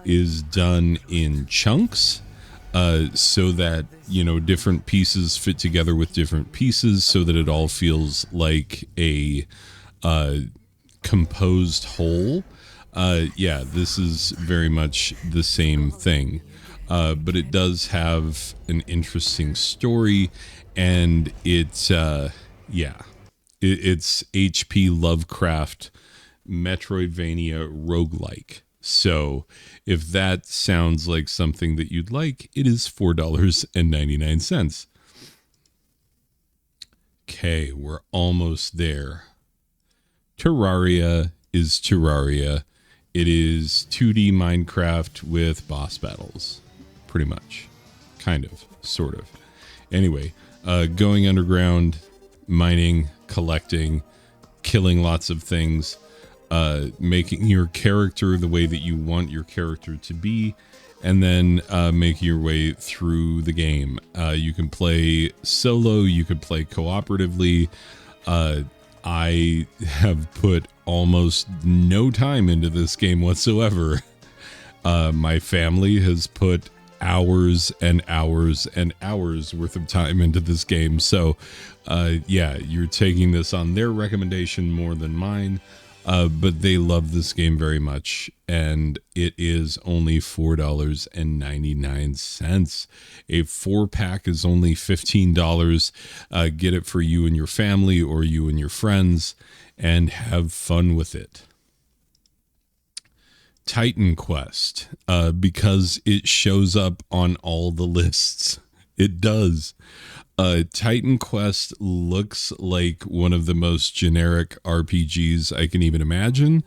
is done in chunks, so that, you know, different pieces fit together with different pieces so that it all feels like a composed whole. Yeah, this is very much the same thing. But it does have an interesting story, and it's H.P. Lovecraft Metroidvania roguelike. So if that sounds like something that you'd like, it is $4.99. Okay, we're almost there. Terraria is Terraria. It is 2D Minecraft with boss battles. Pretty much. Kind of. Sort of. Anyway, going underground, mining, collecting, killing lots of things, making your character the way that you want your character to be, and then making your way through the game. You can play solo, you can play cooperatively. I have put almost no time into this game whatsoever. My family has put hours and hours and hours worth of time into this game. So yeah, you're taking this on their recommendation more than mine. But they love this game very much, and it is only $4.99. A 4-pack is only $15. Get it for you and your family or you and your friends, and have fun with it. Titan Quest, because it shows up on all the lists. It does. Titan Quest looks like one of the most generic RPGs I can even imagine.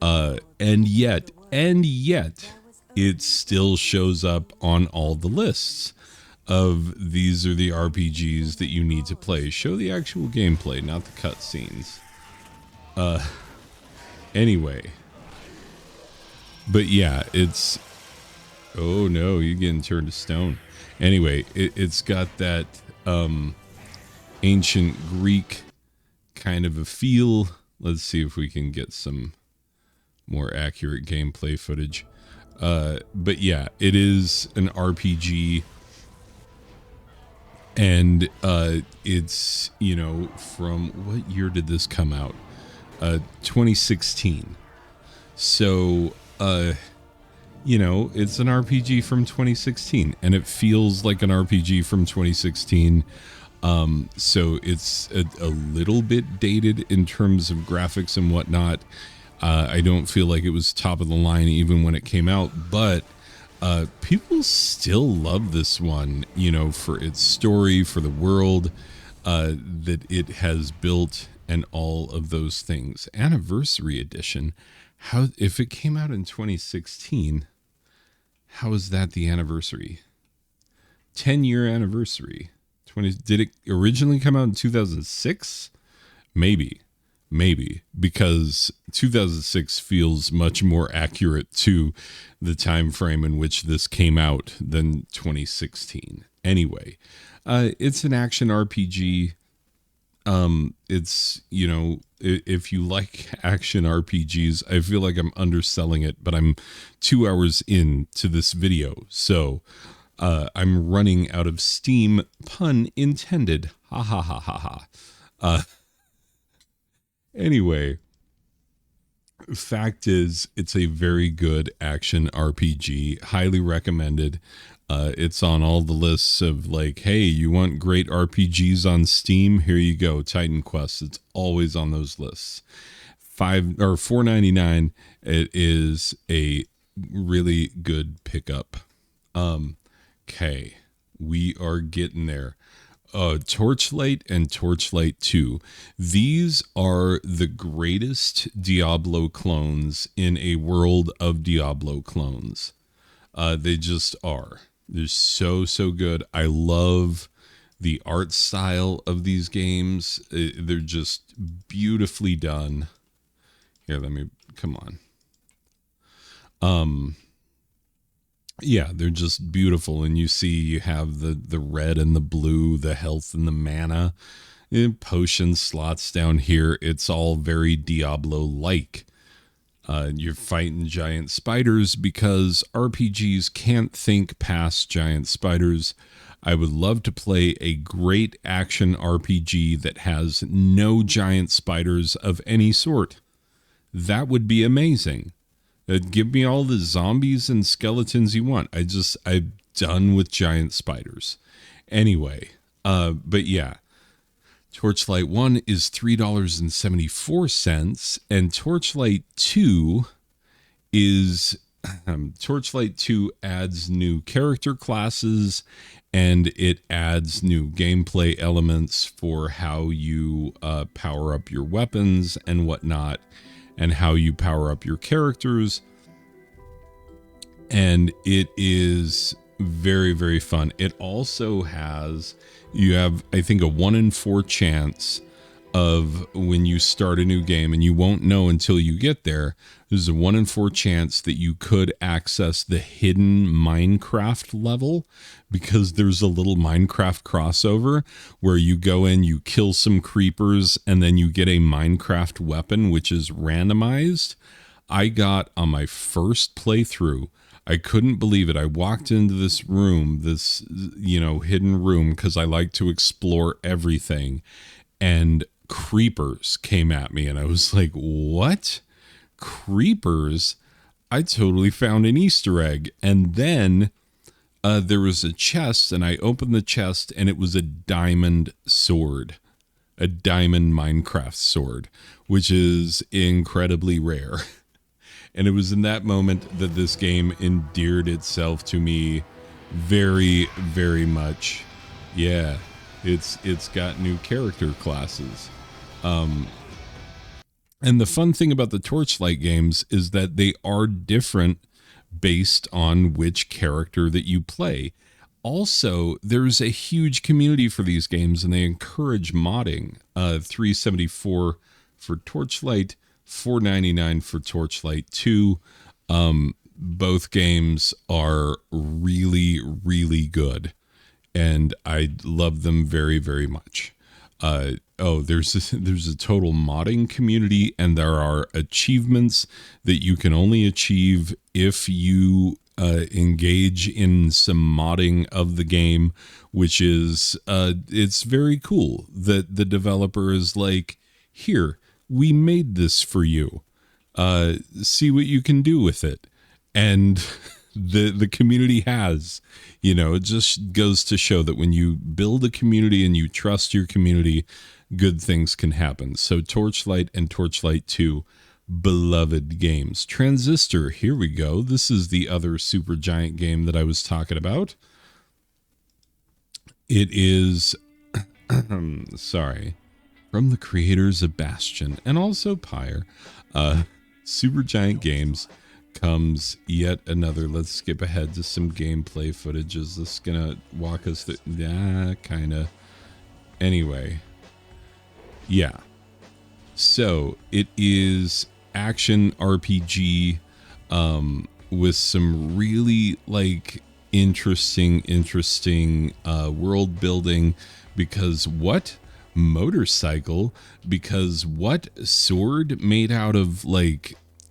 And yet, it still shows up on all the lists of these are the RPGs that you need to play. Show the actual gameplay, not the cutscenes. Anyway. But yeah, it's... Oh no, you're getting turned to stone. Anyway, it's got that ancient Greek kind of a feel. Let's see if we can get some more accurate gameplay footage. But yeah, it is an RPG, and it's, you know, from what year did this come out? 2016. So you know, it's an RPG from 2016, and it feels like an RPG from 2016. So it's a little bit dated in terms of graphics and whatnot. I don't feel like it was top of the line even when it came out, but people still love this one, you know, for its story, for the world that it has built, and all of those things. Anniversary edition. How, if it came out in 2016, how is that the anniversary? 10-year anniversary. Did it originally come out in 2006? Maybe, because 2006 feels much more accurate to the time frame in which this came out than 2016. Anyway, it's an action RPG. It's, you know, if you like action RPGs, I feel like I'm underselling it, but I'm 2 hours into this video, so I'm running out of steam, pun intended. Ha ha ha ha ha. Anyway, fact is, it's a very good action RPG, highly recommended. It's on all the lists of like, hey, you want great RPGs on Steam? Here you go, Titan Quest. It's always on those lists. $4.99. It is a really good pickup. Okay, we are getting there. Torchlight and Torchlight II. These are the greatest Diablo clones in a world of Diablo clones. They just are. They're so good. I love the art style of these games. They're just beautifully done. Here, let me, come on. Yeah, they're just beautiful. And you see you have the red and the blue, the health and the mana, potion slots down here. It's all very Diablo-like. You're fighting giant spiders because RPGs can't think past giant spiders. I would love to play a great action RPG that has no giant spiders of any sort. That would be amazing. Give me all the zombies and skeletons you want. I'm done with giant spiders. Anyway, but yeah. Torchlight 1 is $3.74, and Torchlight 2 is Torchlight 2 adds new character classes, and it adds new gameplay elements for how you power up your weapons and whatnot, and how you power up your characters. And it is very, very fun. It also has, you have, I think, a 1 in 4 chance of when you start a new game, and you won't know until you get there. There's a 1 in 4 chance that you could access the hidden Minecraft level, because there's a little Minecraft crossover where you go in, you kill some creepers, and then you get a Minecraft weapon, which is randomized. I got, on my first playthrough, I couldn't believe it. I walked into this room, this, hidden room, because I like to explore everything. And creepers came at me. And I was like, what? Creepers? I totally found an Easter egg. And then there was a chest, and I opened the chest, and it was a diamond sword. A diamond Minecraft sword, which is incredibly rare. And it was in that moment that this game endeared itself to me very, very much. Yeah, it's got new character classes. And the fun thing about the Torchlight games is that they are different based on which character that you play. Also, there's a huge community for these games, and they encourage modding. $3.74 for Torchlight, $4.99 for Torchlight II. Both games are really, really good, and I love them very, very much. There's a total modding community, and there are achievements that you can only achieve if you engage in some modding of the game, which is it's very cool that the developer is like, here, we made this for you, see what you can do with it. And the community has, it just goes to show that when you build a community and you trust your community, good things can happen. So Torchlight and Torchlight 2, beloved games. Transistor, here we go. This is the other super giant game that I was talking about. It is from the creators of Bastion and also Pyre. Super Giant Games comes yet another. Let's skip ahead to some gameplay footage. Is this gonna walk us through? Yeah, kinda. Anyway, yeah. So it is action RPG with some really interesting world building, because what motorcycle, because what sword made out of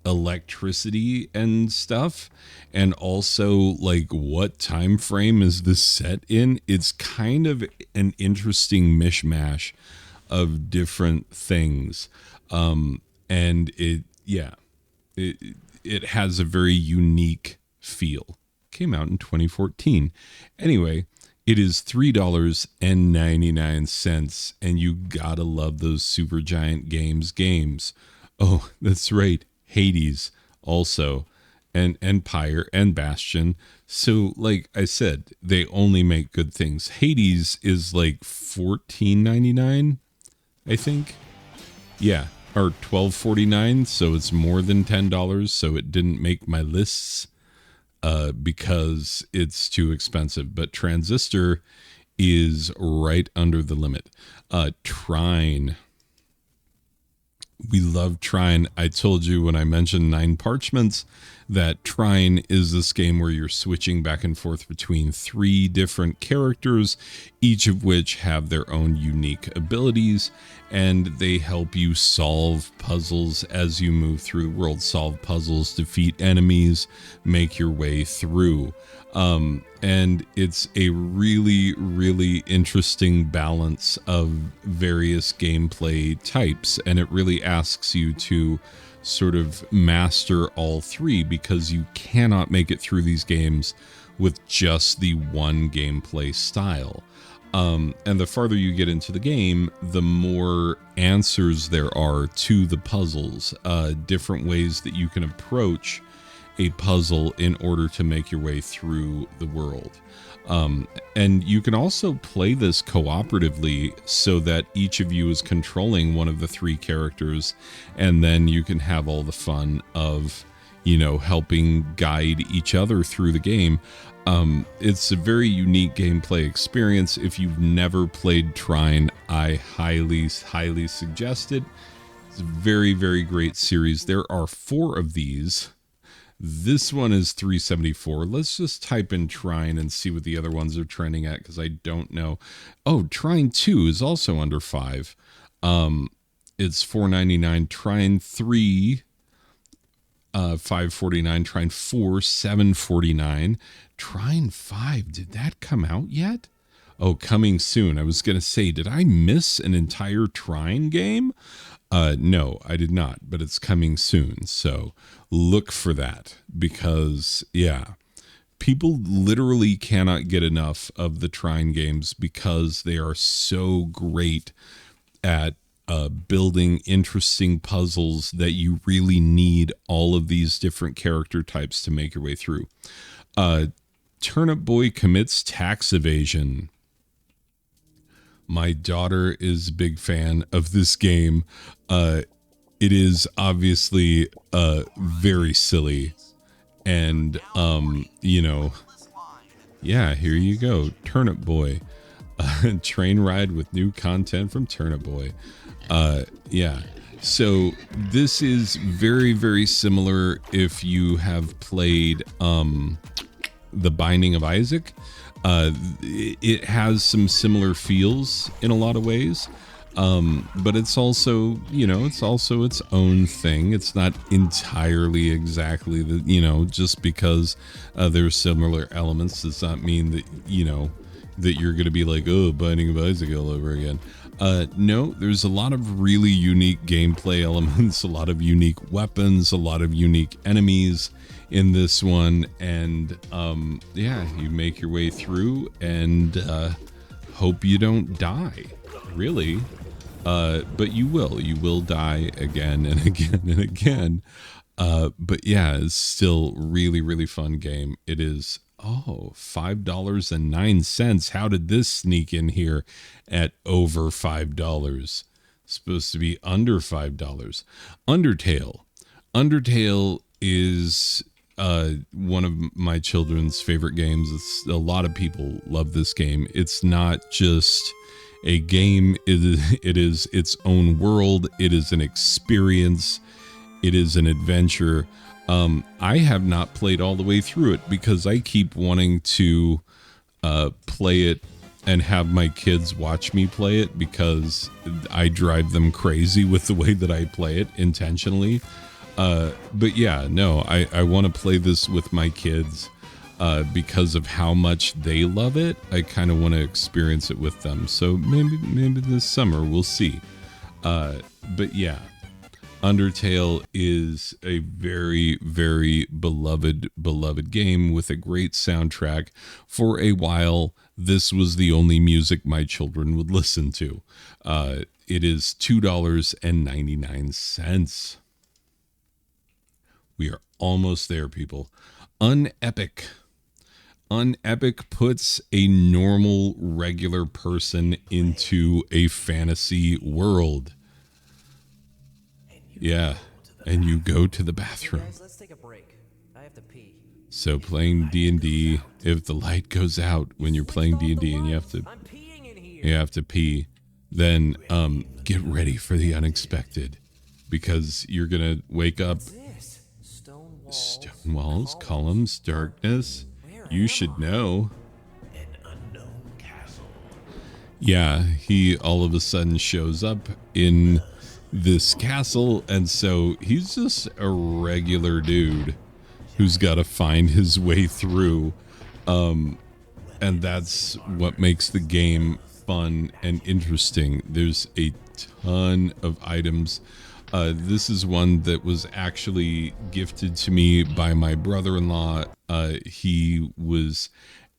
electricity and stuff, and also what time frame is this set in? It's kind of an interesting mishmash of different things, and it has a very unique feel. Came out in 2014. Anyway, it is $3.99, and you gotta love those Super Giant games. Oh, that's right, Hades also, and Pyre and Bastion. So like I said, they only make good things. Hades is $14.99, I think. Yeah, or $12.49, so it's more than $10, so it didn't make my lists because it's too expensive. But Transistor is right under the limit. Trine. We love Trine. I told you when I mentioned 9 Parchments that Trine is this game where you're switching back and forth between 3 different characters, each of which have their own unique abilities, and they help you solve puzzles as you move through the world. Solve puzzles, defeat enemies, make your way through. And it's a really, really interesting balance of various gameplay types, and it really asks you to sort of master all 3, because you cannot make it through these games with just the one gameplay style. And the farther you get into the game, the more answers there are to the puzzles, different ways that you can approach a puzzle in order to make your way through the world. And you can also play this cooperatively so that each of you is controlling one of the 3 characters, and then you can have all the fun of, helping guide each other through the game. It's a very unique gameplay experience. If you've never played Trine, I highly, highly suggest it. It's a very, very great series. There are 4 of these. This one is $3.74. Let's just type in Trine and see what the other ones are trending at, because I don't know. Oh, Trine 2 is also under $5. It's $4.99. Trine 3 549. Trine 4, 749. Trine 5, did that come out yet? Oh, coming soon. I was going to say, did I miss an entire Trine game? No, I did not, but it's coming soon. So look for that because, yeah, people literally cannot get enough of the Trine games because they are so great at building interesting puzzles that you really need all of these different character types to make your way through. Turnip Boy commits tax evasion. My daughter is a big fan of this game. It is obviously very silly. And, you know, yeah, here you go. Turnip Boy. Train ride with new content from Turnip Boy. Yeah. So this is very, very similar if you have played The Binding of Isaac. It has some similar feels in a lot of ways. But it's also, you know, it's also its own thing. It's not entirely exactly the, you know, just because there's similar elements does not mean that, you know, that you're going to be like, oh, Binding of Isaac all over again. No, there's a lot of really unique gameplay elements, a lot of unique weapons, a lot of unique enemies in this one. And yeah, you make your way through and hope you don't die, really. But you will die again and again and again. But yeah, it's still really, really fun game. It is, $5.09. How did this sneak in here at over $5? Supposed to be under $5. Undertale is one of my children's favorite games. It's a lot of people love this game. It's not just a game, it is its own world. It is an experience. It is an adventure. I have not played all the way through it because I keep wanting to play it and have my kids watch me play it because I drive them crazy with the way that I play it intentionally. But yeah, no, I want to play this with my kids because of how much they love it. I kind of want to experience it with them. So maybe this summer we'll see. But yeah, Undertale is a very, very beloved game with a great soundtrack. For a while, this was the only music my children would listen to. It is $2.99. We are almost there, people. Unepic. Unepic puts a normal, regular person into a fantasy world. Yeah, and you go to the bathroom. Guys, let's take a break. I have to pee. So playing D&D, if the light goes out when you're playing D&D and you have to pee, then get ready for the unexpected because you're gonna wake up. Stone walls, columns, darkness. You should know. An unknown castle. Yeah, he all of a sudden shows up in this castle, and so he's just a regular dude who's got to find his way through, and that's what makes the game fun and interesting. There's a ton of items. This is one that was actually gifted to me by my brother-in-law. He was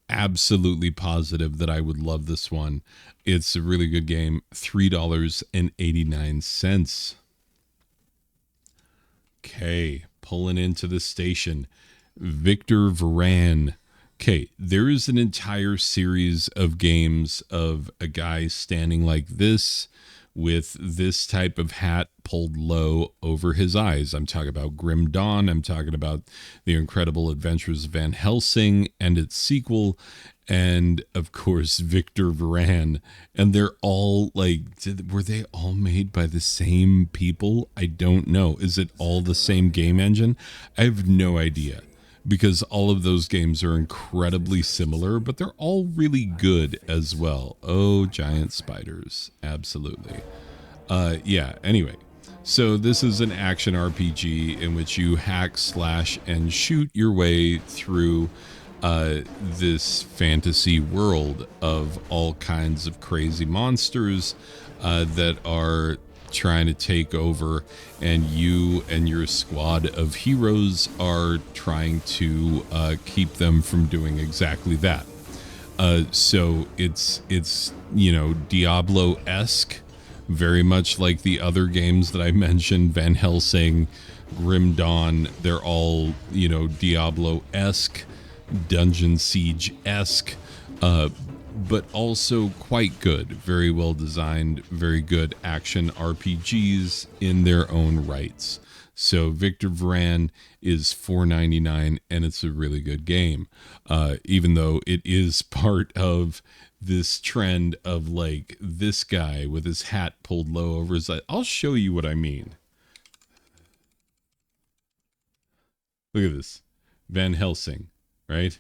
absolutely positive that I would love this one. It's a really good game. $3.89. Okay, pulling into the station. Victor Varan. Okay, there is an entire series of games of a guy standing like this with this type of hat pulled low over his eyes. I'm talking about Grim Dawn. I'm talking about The Incredible Adventures of Van Helsing and its sequel. And of course, Victor Varan. And they're all like, were they all made by the same people? I don't know. Is it all the same game engine? I have no idea. Because all of those games are incredibly similar, but they're all really good as well. Oh, giant spiders. Absolutely. Yeah, anyway. So this is an action RPG in which you hack, slash, and shoot your way through this fantasy world of all kinds of crazy monsters that are trying to take over, and you and your squad of heroes are trying to keep them from doing exactly that. So it's you know, Diablo-esque, very much like the other games that I mentioned, Van Helsing, Grim Dawn. They're all, you know, Diablo-esque, Dungeon Siege-esque, but also quite good. Very well designed, very good action RPGs in their own rights. So Victor Vran is $4.99, and it's a really good game, even though it is part of this trend of like this guy with his hat pulled low over his eye. I'll show you what I mean. Look at this. Van Helsing, right?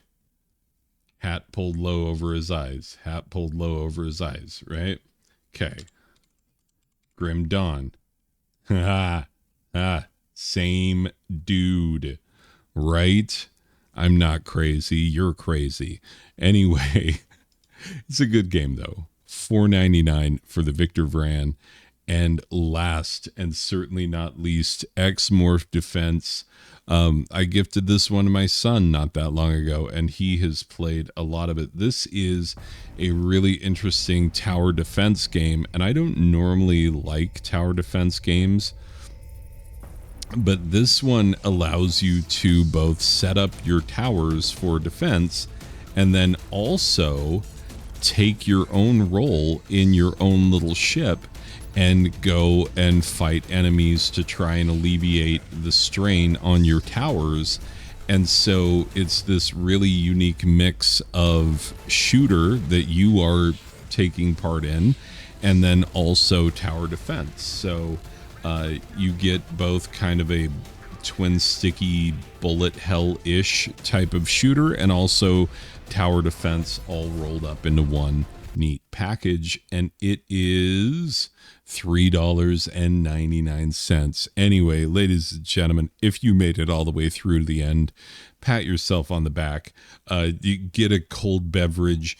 Hat pulled low over his eyes. Hat pulled low over his eyes, right? Okay. Grim Dawn. Same dude, right? I'm not crazy. You're crazy. Anyway, it's a good game, though. $4.99 for the Victor Vran. And last, and certainly not least, X-Morph Defense. I gifted this one to my son not that long ago, and he has played a lot of it. This is a really interesting tower defense game, and I don't normally like tower defense games, but this one allows you to both set up your towers for defense and then also take your own role in your own little ship and go and fight enemies to try and alleviate the strain on your towers. And so it's this really unique mix of shooter that you are taking part in, and then also tower defense. So you get both kind of a twin sticky bullet hell-ish type of shooter and also tower defense all rolled up into one neat package, and it is $3.99. Anyway, ladies and gentlemen, if you made it all the way through to the end, pat yourself on the back. You get a cold beverage.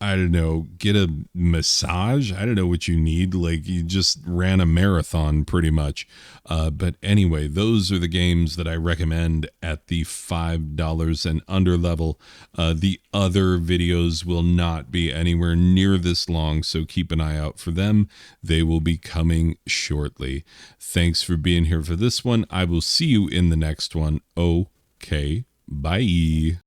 I don't know, get a massage. I don't know what you need. Like, you just ran a marathon pretty much. But anyway, those are the games that I recommend at the $5 and under level. The other videos will not be anywhere near this long, so keep an eye out for them. They will be coming shortly. Thanks for being here for this one. I will see you in the next one. Okay, bye.